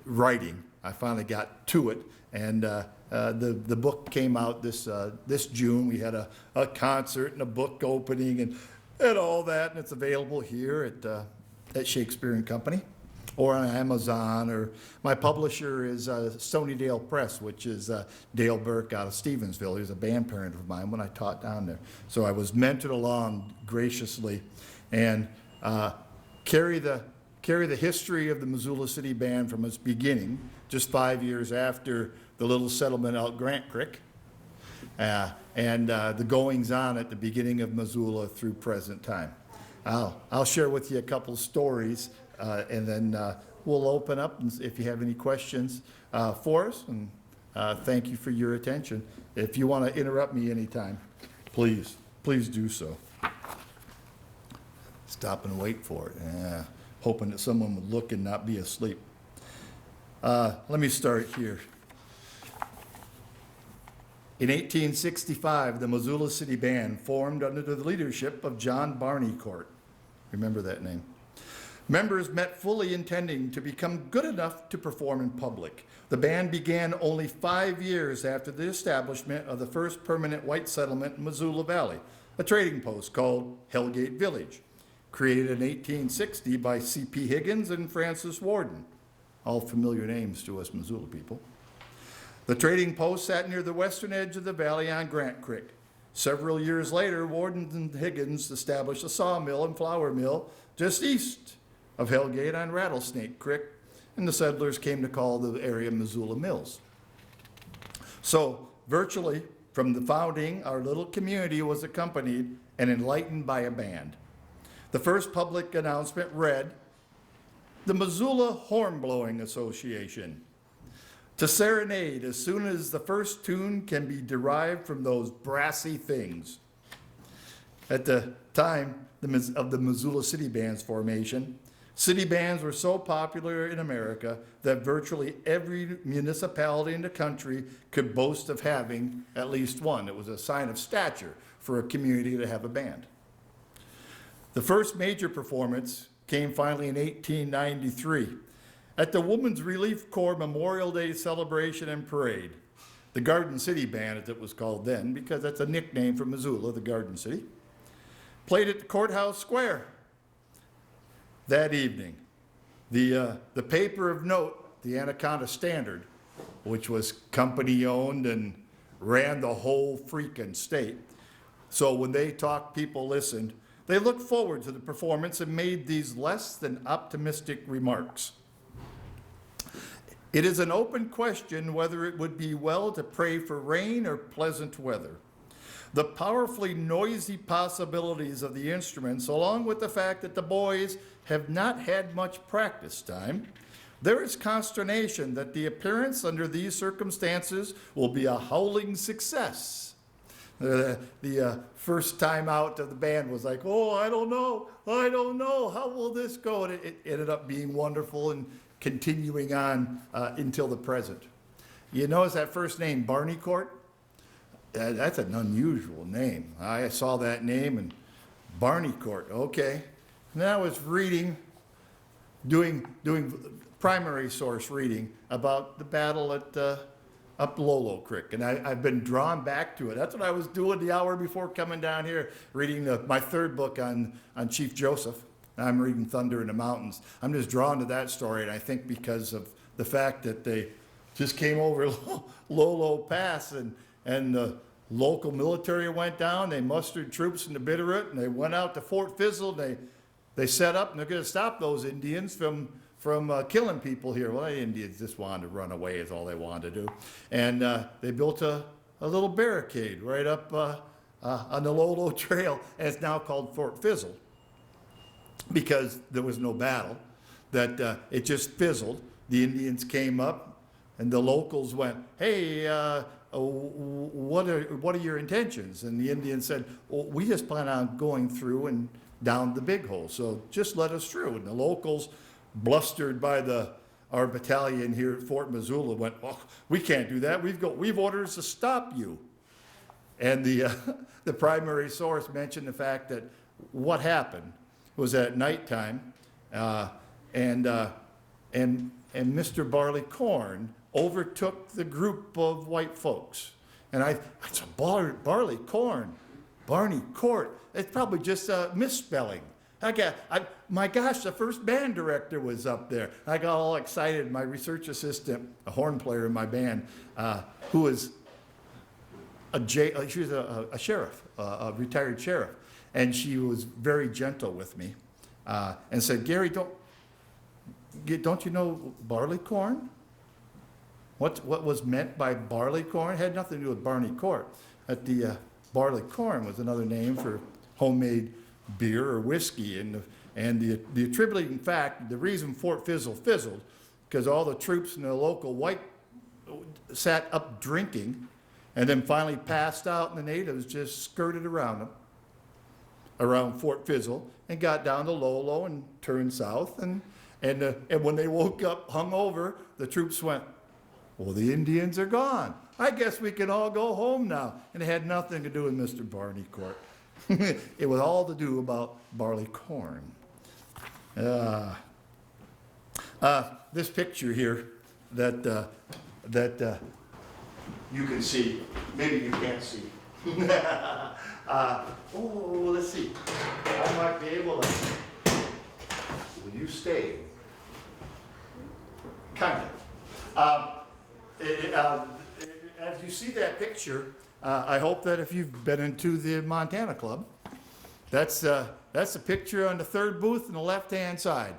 writing, I finally got to it. And the book came out this June. We had a concert and a book opening and all that, and it's available here at Shakespeare and Company, or on Amazon, or my publisher is Stony Dale Press, which is Dale Burke out of Stevensville. He was a band parent of mine when I taught down there. So I was mentored along graciously, and carry the history of the Missoula City Band from its beginning, just 5 years after the little settlement out Grant Creek, and the goings-on at the beginning of Missoula through present time. I'll share with you a couple stories, and then we'll open up if you have any questions for us, and thank you for your attention. If you want to interrupt me anytime, please do so. Stop and wait for it. Yeah. Hoping that someone would look and not be asleep. Let me start here. In 1865, the Missoula City Band formed under the leadership of John Barneycourt. Remember that name. Members met fully intending to become good enough to perform in public. The band began only 5 years after the establishment of the first permanent white settlement in Missoula Valley, a trading post called Hellgate Village, created in 1860 by C.P. Higgins and Francis Warden, all familiar names to us Missoula people. The trading post sat near the western edge of the valley on Grant Creek. Several years later, Warden and Higgins established a sawmill and flour mill just east of Hellgate on Rattlesnake Creek, and the settlers came to call the area Missoula Mills. So, virtually, from the founding, our little community was accompanied and enlightened by a band. The first public announcement read, "The Missoula Horn-Blowing Association. To serenade as soon as the first tune can be derived from those brassy things." At the time of the Missoula City Band's formation, city bands were so popular in America that virtually every municipality in the country could boast of having at least one. It was a sign of stature for a community to have a band. The first major performance came finally in 1893 at the Women's Relief Corps Memorial Day celebration and parade. The Garden City Band, as it was called then, because that's a nickname for Missoula, the Garden City, played at the Courthouse Square that evening. The paper of note, the Anaconda Standard, which was company-owned and ran the whole freaking state. So when they talked, people listened. They looked forward to the performance and made these less than optimistic remarks. "It is an open question whether it would be well to pray for rain or pleasant weather. The powerfully noisy possibilities of the instruments, along with the fact that the boys have not had much practice time, there is consternation that the appearance under these circumstances will be a howling success." The first time out of the band was like, "Oh, I don't know, how will this go?" And it ended up being wonderful and continuing on until the present. You notice that first name, Barneycourt? That's an unusual name. I saw that name and Barneycourt, okay. And then I was reading, doing primary source reading about the battle at up Lolo Creek, and I've been drawn back to it. That's what I was doing the hour before coming down here, reading my third book on Chief Joseph. I'm reading Thunder in the Mountains. I'm just drawn to that story, and I think because of the fact that they just came over Lolo Pass, and the local military went down, they mustered troops in the Bitterroot, and they went out to Fort Fizzle, and they set up, and they're going to stop those Indians from killing people here. Well, the Indians just wanted to run away is all they wanted to do. And they built a little barricade right up on the Lolo Trail, and it's now called Fort Fizzle because there was no battle, that it just fizzled. The Indians came up, and the locals went, "Hey, what are your intentions?" And the Indians said, "Well, we just plan on going through and down the big hole, so just let us through." And the locals, blustered by our battalion here at Fort Missoula, went, "Oh, we can't do that. We've orders to stop you." And the primary source mentioned the fact that what happened was at nighttime, and Mr. Barleycorn overtook the group of white folks. And it's a Barleycorn, Barneycourt. It's probably just a misspelling. my gosh, the first band director was up there. I got all excited. My research assistant, a horn player in my band, who was she was a sheriff, a retired sheriff, and she was very gentle with me, and said, "Gary, don't you know barleycorn? What was meant by barleycorn had nothing to do with Barney Court. The barleycorn was another name for homemade beer or whiskey, and the attributing fact, the reason Fort Fizzle fizzled, because all the troops in the local white sat up drinking, and then finally passed out, and the natives just skirted around them, around Fort Fizzle, and got down to Lolo and turned south, and when they woke up hungover, the troops went, well, the Indians are gone. I guess we can all go home now. And it had nothing to do with Mr. Barney Court. It was all to do about barley corn. This picture here that you can see, maybe you can't see. Let's see. I might be able to. Will you stay? Kind of. As you see that picture, I hope that if you've been into the Montana Club, that's a picture on the third booth on the left-hand side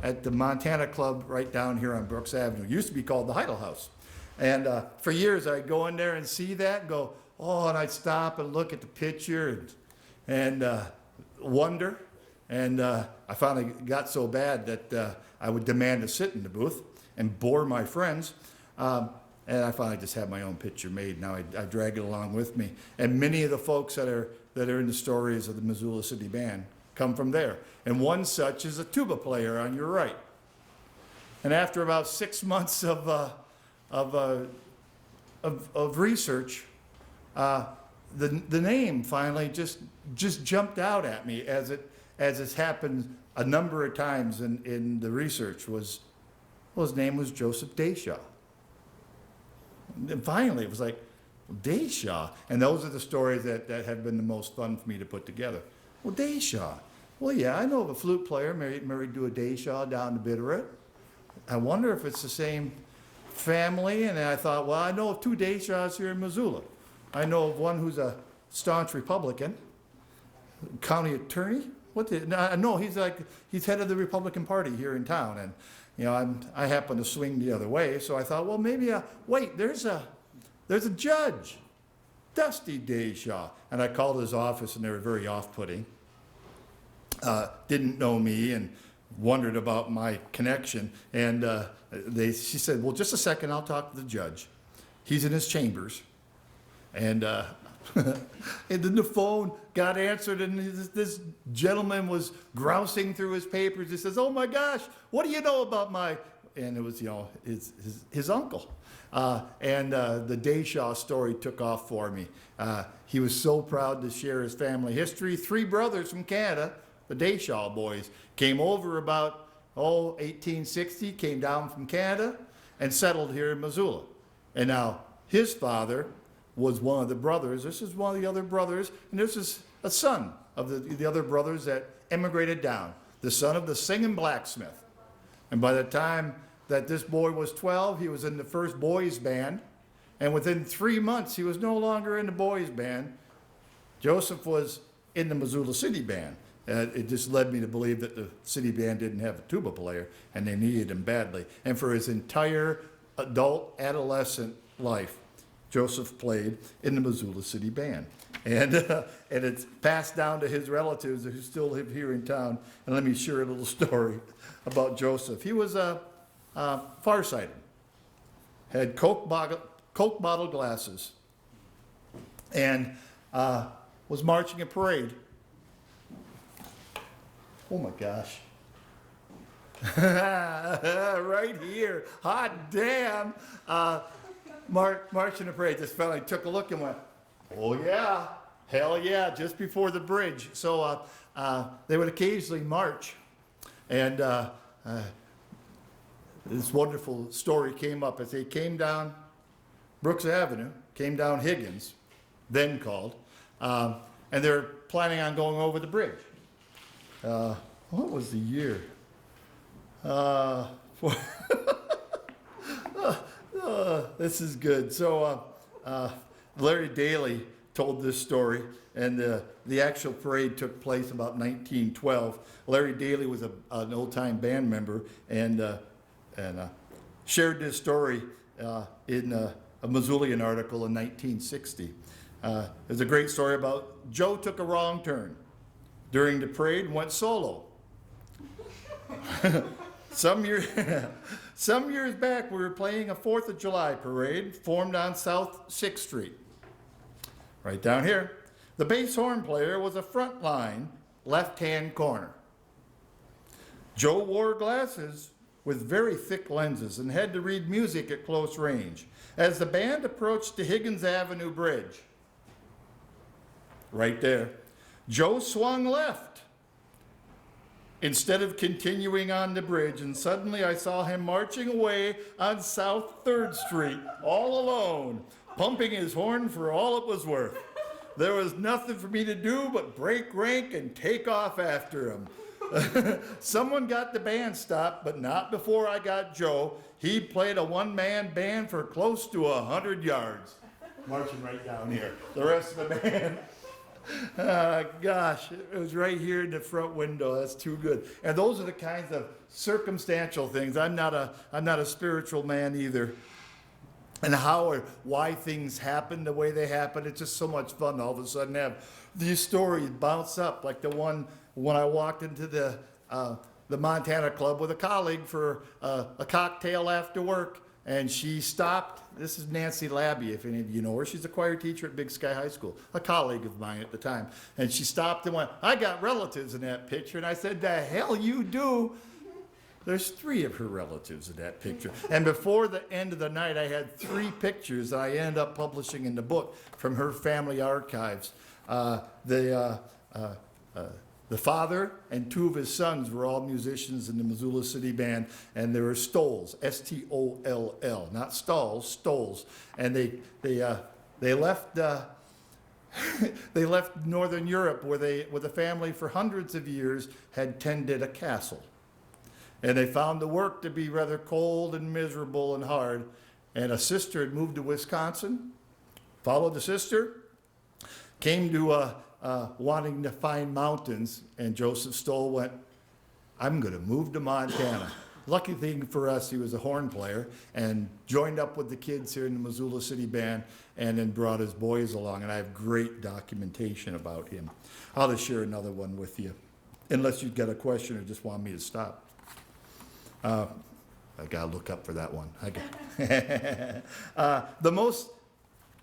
at the Montana Club right down here on Brooks Avenue. It used to be called the Heidel House. And for years I'd go in there and see that and go, oh, and I'd stop and look at the picture and wonder. And I finally got so bad that I would demand to sit in the booth and bore my friends. And I finally just had my own picture made. Now I drag it along with me. And many of the folks that are in the stories of the Missoula City Band come from there. And one such is a tuba player on your right. And after about 6 months of research, the name finally just jumped out at me as it's happened a number of times in the research. His name was Joseph Dayshaw. And finally, it was like, Dayshaw. And those are the stories that have been the most fun for me to put together. Well, Dayshaw. Well, yeah, I know of a flute player married to a Dayshaw down in Bitterroot. I wonder if it's the same family. And I thought, well, I know of two Dayshaws here in Missoula. I know of one who's a staunch Republican, county attorney. No, he's head of the Republican Party here in town. And I happen to swing the other way, so I thought, well, maybe wait, there's a judge, Dusty Dayshaw. And I called his office, and they were very off-putting. Didn't know me and wondered about my connection. And she said, well, just a second, I'll talk to the judge. He's in his chambers. And and then the phone got answered, and this gentleman was grousing through his papers. He says, oh my gosh, what do you know about my, and it was, his uncle. And the Dayshaw story took off for me. He was so proud to share his family history. 3 brothers from Canada, the Dayshaw boys, came over about, 1860, came down from Canada and settled here in Missoula. And now his father was one of the brothers. This is one of the other brothers, and this is a son of the other brothers that emigrated down, the son of the singing blacksmith. And by the time that this boy was 12, he was in the first boys band, and within 3 months, he was no longer in the boys band. Joseph was in the Missoula City Band. It just led me to believe that the city band didn't have a tuba player, and they needed him badly. And for his entire adolescent life, Joseph played in the Missoula City Band. And it's passed down to his relatives who still live here in town. And let me share a little story about Joseph. He was farsighted, had Coke bottle glasses, and was marching a parade. Oh my gosh. Right here. Hot damn. Marching a parade. This fella took a look and went, oh yeah, hell yeah, just before the bridge. So they would occasionally march. And this wonderful story came up as they came down Brooks Avenue, came down Higgins, then called, and they're planning on going over the bridge. What was the year? For this is good. So Larry Daly told this story, and the actual parade took place about 1912. Larry Daly was an old-time band member, and shared this story in a Missoulian article in 1960. There's a great story about Joe took a wrong turn during the parade and went solo. Some years back, we were playing a 4th of July parade formed on South 6th Street. Right down here. The bass horn player was a front line, left-hand corner. Joe wore glasses with very thick lenses and had to read music at close range. As the band approached the Higgins Avenue Bridge, right there, Joe swung left instead of continuing on the bridge, and suddenly I saw him marching away on South 3rd Street, all alone, pumping his horn for all it was worth. There was nothing for me to do but break rank and take off after him. Someone got the band stopped, but not before I got Joe. He played a one-man band for close to 100 yards, marching right down here. The rest of the band, gosh, it was right here in the front window. That's too good. And those are the kinds of circumstantial things. I'm not a spiritual man either. And how or why things happen the way they happen, it's just so much fun to all of a sudden have these stories bounce up, like the one when I walked into the Montana Club with a colleague for a cocktail after work, and she stopped. This is Nancy Labby, if any of you know her. She's a choir teacher at Big Sky High School, a colleague of mine at the time. And she stopped and went, "I got relatives in that picture." And I said, "The hell you do?" There's 3 of her relatives in that picture. And before the end of the night, I had 3 pictures that I ended up publishing in the book from her family archives. The father and 2 of his sons were all musicians in the Missoula City Band, and they were Stolls, S-T-O-L-L, not Stalls, Stolls. And they left they left Northern Europe, where they, with a family for hundreds of years, had tended a castle. And they found the work to be rather cold and miserable and hard. And a sister had moved to Wisconsin, followed the sister, came to wanting to find mountains, and Joseph Stoll went, "I'm going to move to Montana." Lucky thing for us, he was a horn player and joined up with the kids here in the Missoula City Band, and then brought his boys along. And I have great documentation about him. I'll just share another one with you, unless you've got a question or just want me to stop. I gotta look up for that one.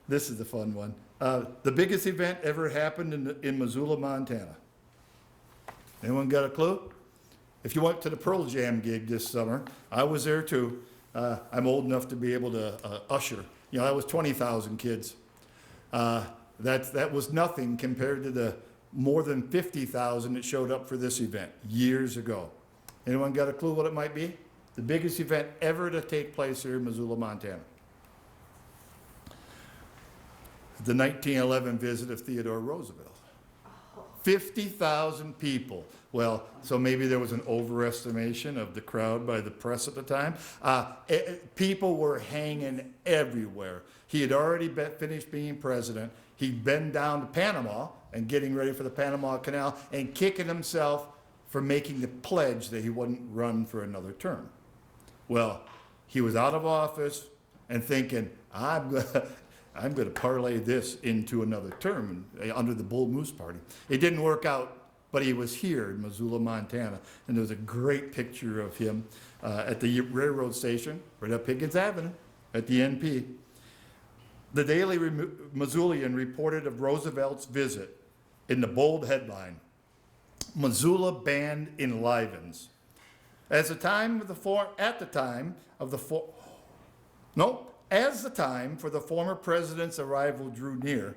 This is the fun one. The biggest event ever happened in Missoula, Montana. Anyone got a clue? If you went to the Pearl Jam gig this summer, I was there too. I'm old enough to be able to usher. You know, that was 20,000 kids. That was nothing compared to the more than 50,000 that showed up for this event years ago. Anyone got a clue what it might be? The biggest event ever to take place here in Missoula, Montana. The 1911 visit of Theodore Roosevelt. 50,000 people. Well, so maybe there was an overestimation of the crowd by the press at the time. People were hanging everywhere. He had already finished being president. He'd been down to Panama and getting ready for the Panama Canal and kicking himself for making the pledge that he wouldn't run for another term. Well, he was out of office and thinking, I'm going to parlay this into another term under the Bull Moose Party. It didn't work out, but he was here in Missoula, Montana, and there's a great picture of him at the railroad station, right up Higgins Avenue, at the NP. The Daily Missoulian reported of Roosevelt's visit in the bold headline, "Missoula Band enlivens." As the time for the former president's arrival drew near,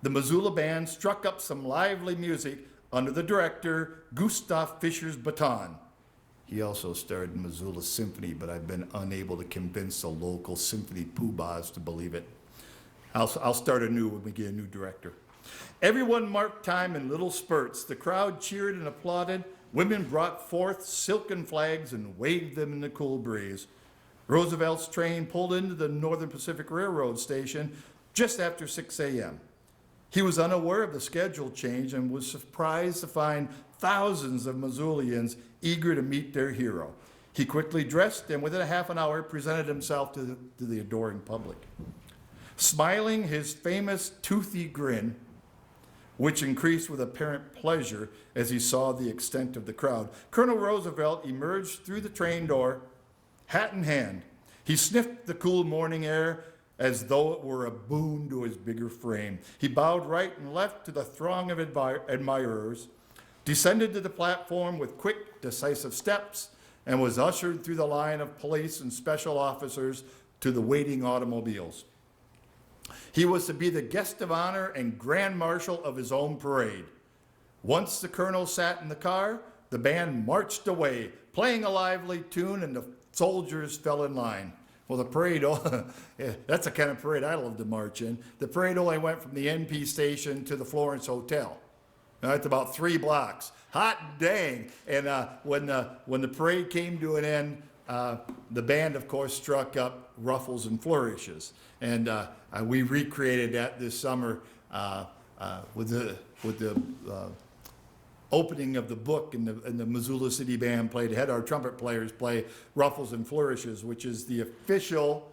the Missoula Band struck up some lively music under the director Gustav Fischer's baton. He also starred in Missoula Symphony, but I've been unable to convince the local symphony poobahs to believe it. I'll start anew when we get a new director. Everyone marked time in little spurts. The crowd cheered and applauded. Women brought forth silken flags and waved them in the cool breeze. Roosevelt's train pulled into the Northern Pacific Railroad station just after 6 a.m. He was unaware of the schedule change and was surprised to find thousands of Missoulians eager to meet their hero. He quickly dressed and within a half an hour presented himself to the adoring public. Smiling his famous toothy grin, which increased with apparent pleasure as he saw the extent of the crowd, Colonel Roosevelt emerged through the train door, hat in hand. He sniffed the cool morning air as though it were a boon to his bigger frame. He bowed right and left to the throng of admirers, descended to the platform with quick, decisive steps, and was ushered through the line of police and special officers to the waiting automobiles. He was to be the guest of honor and grand marshal of his own parade. Once the colonel sat in the car, the band marched away, playing a lively tune, and the soldiers fell in line. Well, the parade, that's the kind of parade I love to march in. The parade only went from the NP station to the Florence Hotel. It's about 3 blocks. Hot dang. And when the parade came to an end, the band, of course, struck up Ruffles and Flourishes. And we recreated that this summer with the opening of the book, and the Missoula City Band had our trumpet players play Ruffles and Flourishes, which is the official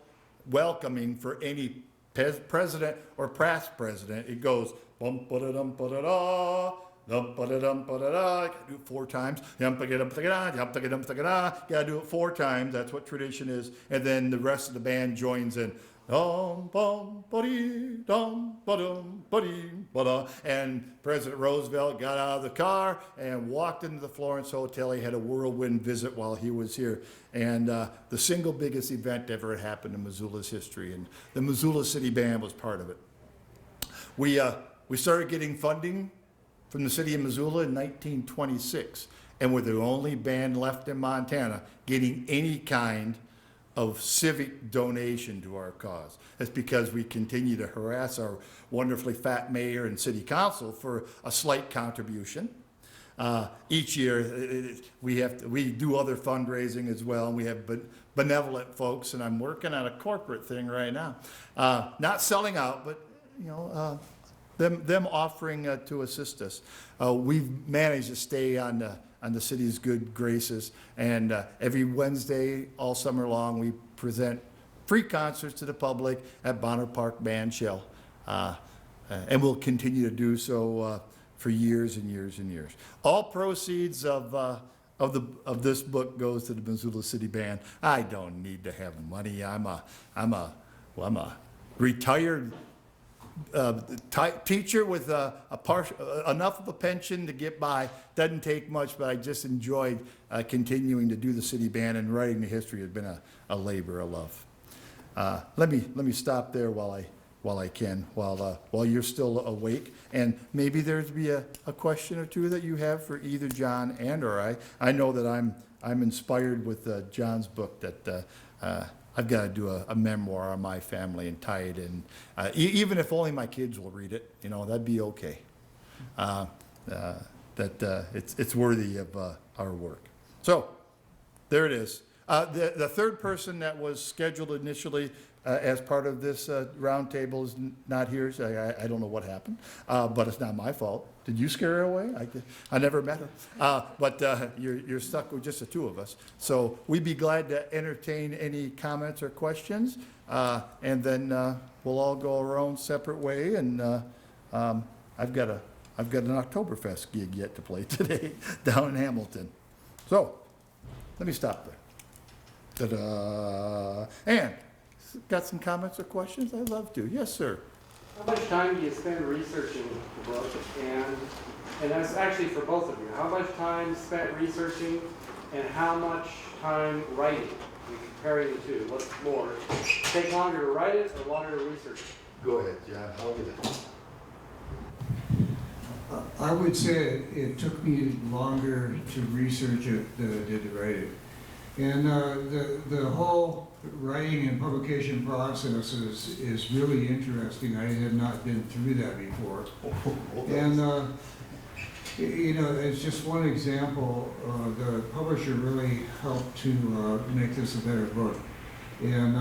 welcoming for any president or past president. It goes bum ba da dum ba da da. Dum ba da dum ba da da. Gotta do it 4 times. Yum ba dum ba da yum ba dum ba da. Gotta do it 4 times. That's what tradition is. And then the rest of the band joins in. Dum bum ba dee dum ba dum ba dee ba da. And President Roosevelt got out of the car and walked into the Florence Hotel. He had a whirlwind visit while he was here. And the single biggest event ever had happened in Missoula's history. And the Missoula City Band was part of it. We started getting funding from the city of Missoula in 1926, and we're the only band left in Montana getting any kind of civic donation to our cause. That's because we continue to harass our wonderfully fat mayor and city council for a slight contribution. Each year, we do other fundraising as well, and we have benevolent folks, and I'm working on a corporate thing right now. Not selling out, but them offering to assist us. We've managed to stay on the city's good graces, and every Wednesday all summer long we present free concerts to the public at Bonner Park Band Shell, and we'll continue to do so for years and years and years. All proceeds of this book goes to the Missoula City Band. I don't need to have money. I'm a retired teacher with enough of a pension to get by. Doesn't take much, but I just enjoyed continuing to do the city band, and writing the history has been a labor of love. Let me stop there while I can, while you're still awake, and maybe there's be a question or two that you have for either John and or I. I know that I'm inspired with John's book that I've got to do a memoir on my family and tie it in. Even if only my kids will read it, that'd be okay. It's worthy of our work. So there it is. The third person that was scheduled initially as part of this roundtable is not here. So I don't know what happened, but it's not my fault. Did you scare her away? I never met her. But you're stuck with just the 2 of us. So we'd be glad to entertain any comments or questions, and then we'll all go our own separate way. And I've got an Oktoberfest gig yet to play today down in Hamilton. So let me stop there. Ta-da! And got some comments or questions? I'd love to. Yes, sir.
How much time do you spend researching the book? And that's actually for both of you. How much time spent researching and how much time writing? And comparing the 2. What's more? Take longer to write it or longer to research it?
Go ahead, John. I'll get it.
I would say it took me longer to research it than it did to write it. And the whole writing and publication process is really interesting. I had not been through that before. And, you know, it's just one example. The publisher really helped to make this a better book. And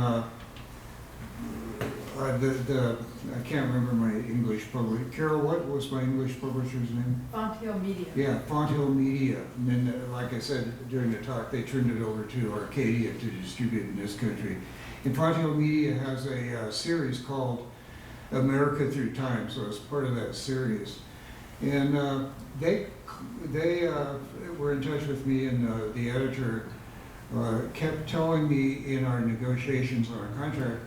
I can't remember my English publisher. Carol, what was my English publisher's name?
Fonthill Media.
Yeah, Fonthill Media. And then, like I said during the talk, they turned it over to Arcadia to distribute in this country. And Fonthill Media has a series called America Through Time, so it's part of that series. And they were in touch with me, and the editor kept telling me in our negotiations on our contract,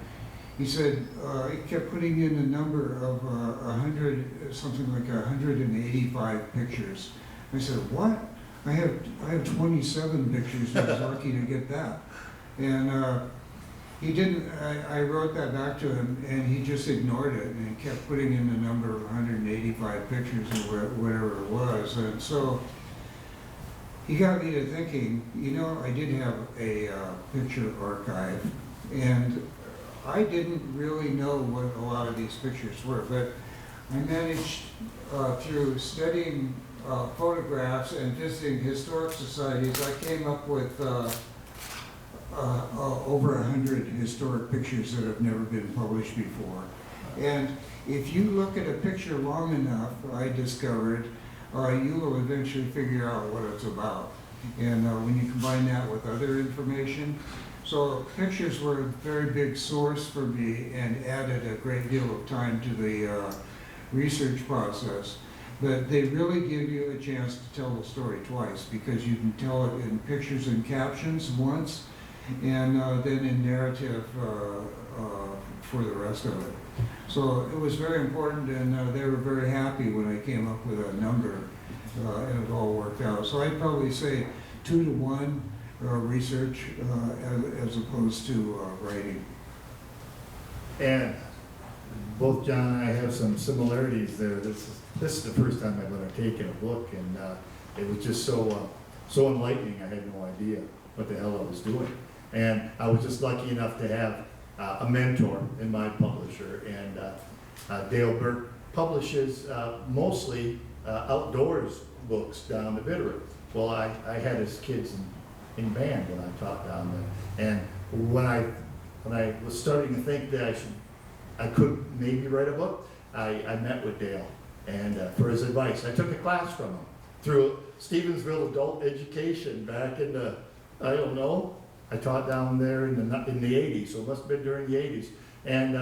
he said, he kept putting in a number of something like 185 pictures. I said, what? I have 27 pictures, I was lucky to get that. And he didn't, I wrote that back to him, and he just ignored it, and he kept putting in the number of 185 pictures or whatever it was. And so he got me to thinking, you know, I did have a picture archive, and I didn't really know what a lot of these pictures were, but I managed through studying photographs and visiting historic societies, I came up with over 100 historic pictures that have never been published before. And if you look at a picture long enough, I discovered, you will eventually figure out what it's about. And when you combine that with other information, so pictures were a very big source for me and added a great deal of time to the research process. But they really give you a chance to tell the story twice, because you can tell it in pictures and captions once, and then in narrative for the rest of it. So it was very important, and they were very happy when I came up with a number, and it all worked out. So I'd probably say 2 to 1 research as opposed to writing.
And both John and I have some similarities there. This is the first time I've undertaken a book, and it was just so enlightening. I had no idea what the hell I was doing. And I was just lucky enough to have a mentor in my publisher, and Dale Burke publishes mostly outdoors books down the Bitterroot. Well, I had his kids in band when I taught down there, and when I was starting to think that I could maybe write a book, I met with Dale, and for his advice. I took a class from him through Stevensville Adult Education back in the, I don't know, I taught down there in the 80s, so it must have been during the 80s. And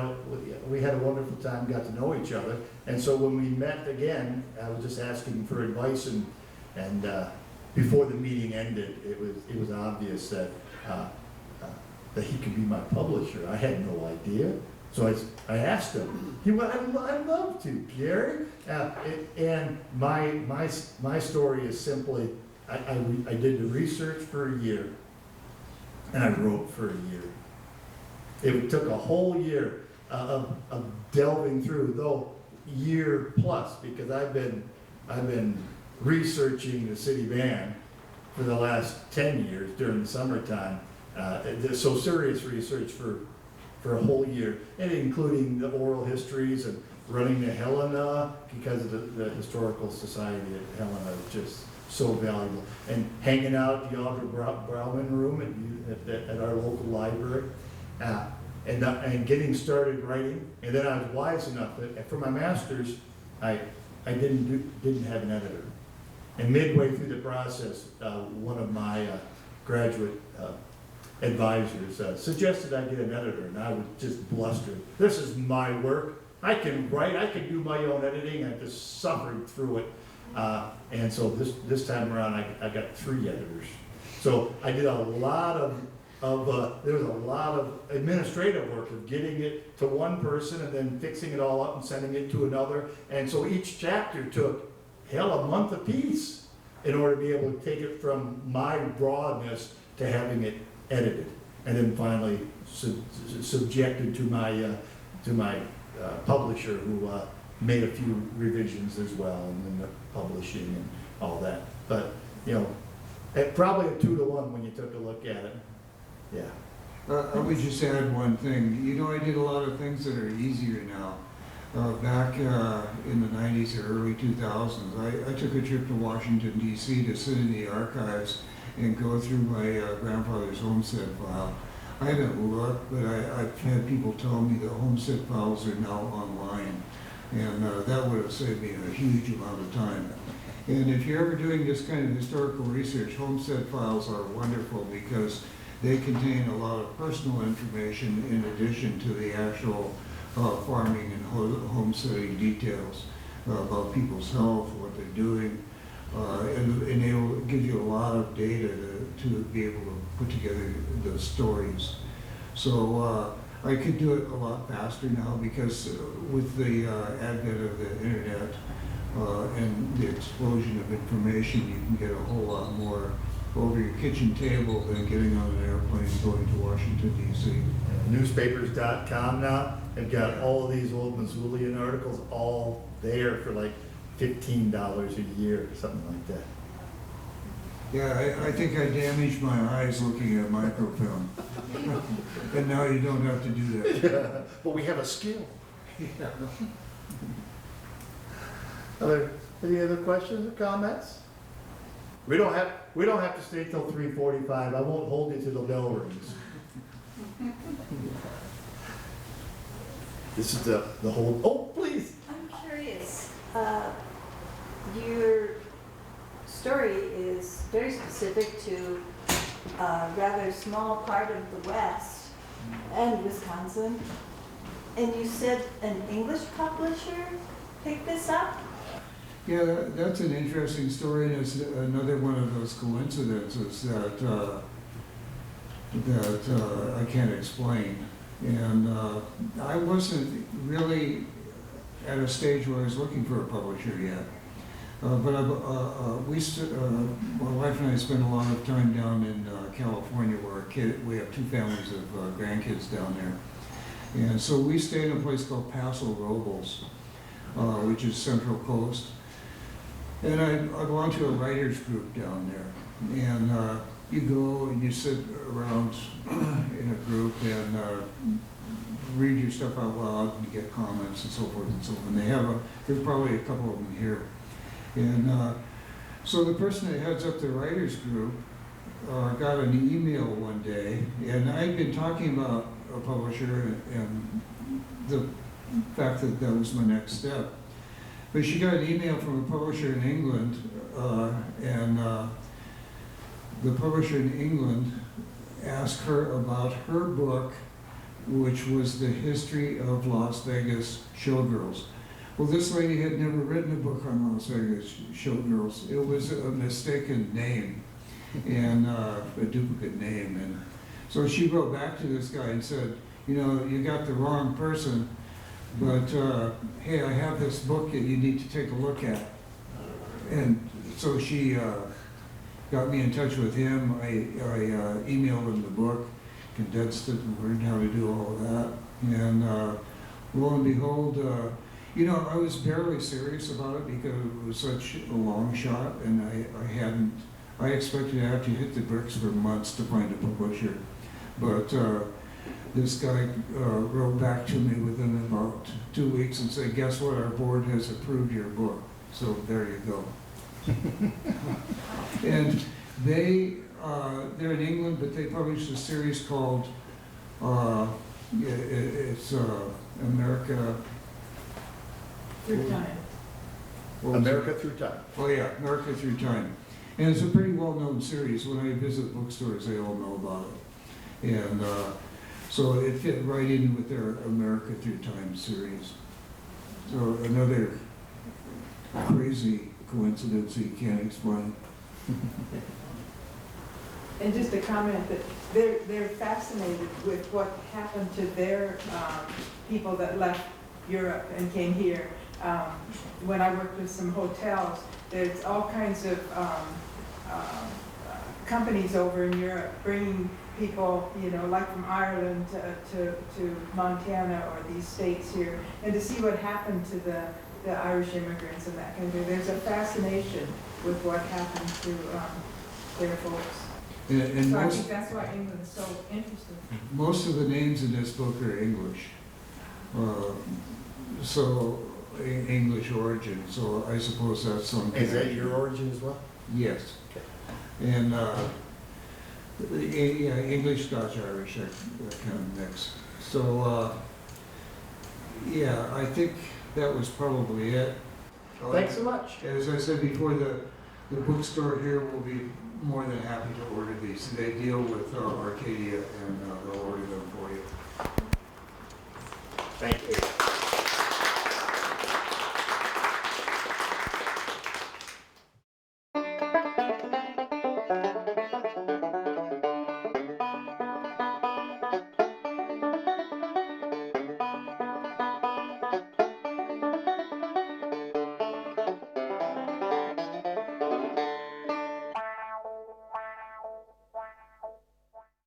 we had a wonderful time, got to know each other. And so when we met again, I was just asking for advice, and before the meeting ended, it was obvious that he could be my publisher. I had no idea. So I asked him. He went, I'd love to, Gary. And my story is simply, I did the research for a year, and I wrote for a year. It took a whole year of delving through, though year plus, because I've been researching the city band for the last 10 years during the summertime. So serious research for a whole year, and including the oral histories and running the Helena, because of the Historical Society at Helena is just so valuable, and hanging out at the Audra Brauman room at our local library, and getting started writing. And then I was wise enough that for my master's, I didn't have an editor. And midway through the process, one of my graduate advisors suggested I get an editor, and I was just blustered. This is my work. I can write, I can do my own editing. I just suffered through it. And so this time around, I got 3 editors. So I did a lot there was a lot of administrative work of getting it to one person and then fixing it all up and sending it to another. And so each chapter took, a month apiece in order to be able to take it from my broadness to having it edited. And then finally subjected to my publisher, who made a few revisions as well, and then the publishing and all that. But, Probably a 2-to-1 when you took a look at it. Yeah.
I would just add one thing. You know, I did a lot of things that are easier now. Back in the 90s or early 2000s, I took a trip to Washington, D.C. to sit in the archives and go through my grandfather's homestead file. I haven't looked, but I've had people tell me the homestead files are now online. And that would have saved me a huge amount of time. And if you're ever doing this kind of historical research, homestead files are wonderful because they contain a lot of personal information in addition to the actual farming and homesteading details about people's health, what they're doing, and it gives you a lot of data to be able to put together the stories. So I could do it a lot faster now because with the advent of the internet and the explosion of information, you can get a whole lot more over your kitchen table than getting on an airplane going to Washington, D.C.
Newspapers.com now have got all of these old Missoulian articles all there for like $15 a year or something like that.
Yeah, I think I damaged my eyes looking at microfilm. And now you don't have to do that.
But we have a skill.
Yeah.
Any other questions or comments? We don't have to stay till 3:45. I won't hold you to the bell rings. This is the whole, oh, please.
I'm curious, your story is very specific to a rather small part of the West and Wisconsin. And you said an English publisher picked this up?
Yeah, that's an interesting story, and it's another one of those coincidences that I can't explain. And I wasn't really at a stage where I was looking for a publisher yet. But my wife and I spent a lot of time down in California where we have 2 families of grandkids down there. And so we stayed in a place called Paso Robles, which is Central Coast. And I belong to a writers group down there. And you go and you sit around in a group and read your stuff out loud and get comments and so forth and so on. And there's probably a couple of them here. And so the person that heads up the writers group got an email one day, and I'd been talking about a publisher and the fact that that was my next step. But she got an email from a publisher in England, and the publisher in England asked her about her book, which was the history of Las Vegas showgirls. Well, this lady had never written a book on Las Vegas showgirls. It was a mistaken name and a duplicate name. And so she wrote back to this guy and said, you know, you got the wrong person, but hey, I have this book that you need to take a look at. And so she got me in touch with him. I emailed him the book, condensed it, and learned how to do all of that. And lo and behold, you know, I was barely serious about it because it was such a long shot, and I expected to have to hit the bricks for months to find a publisher. But this guy wrote back to me within about 2 weeks and said, guess what, our board has approved your book. So there you go. And they're in England, but they published a series called, it's America
Through Time.
what was it?
America Through Time.
Oh yeah, America Through Time. And it's a pretty well-known series. When I visit bookstores, they all know about it. And so it fit right in with their America Through Time series. So another crazy coincidence you can't explain.
And just a comment that they're fascinated with what happened to their people that left Europe and came here. When I worked with some hotels, there's all kinds of companies over in Europe bringing people, you know, like from Ireland to Montana or these states here, and to see what happened to the Irish immigrants and that kind of thing. There's a fascination with what happened to their folks.
And
So I
most,
think that's why England's so interesting.
most of the names in this book are English. So, English origin, so I suppose that's some.
Is that your origin as well?
Yes. And, yeah, English, Scotch, Irish, that kind of mix. So, yeah, I think that was probably it.
Thanks so much.
As I said before, the bookstore here will be more than happy to order these. They deal with Arcadia and they'll order them for you.
Thank you.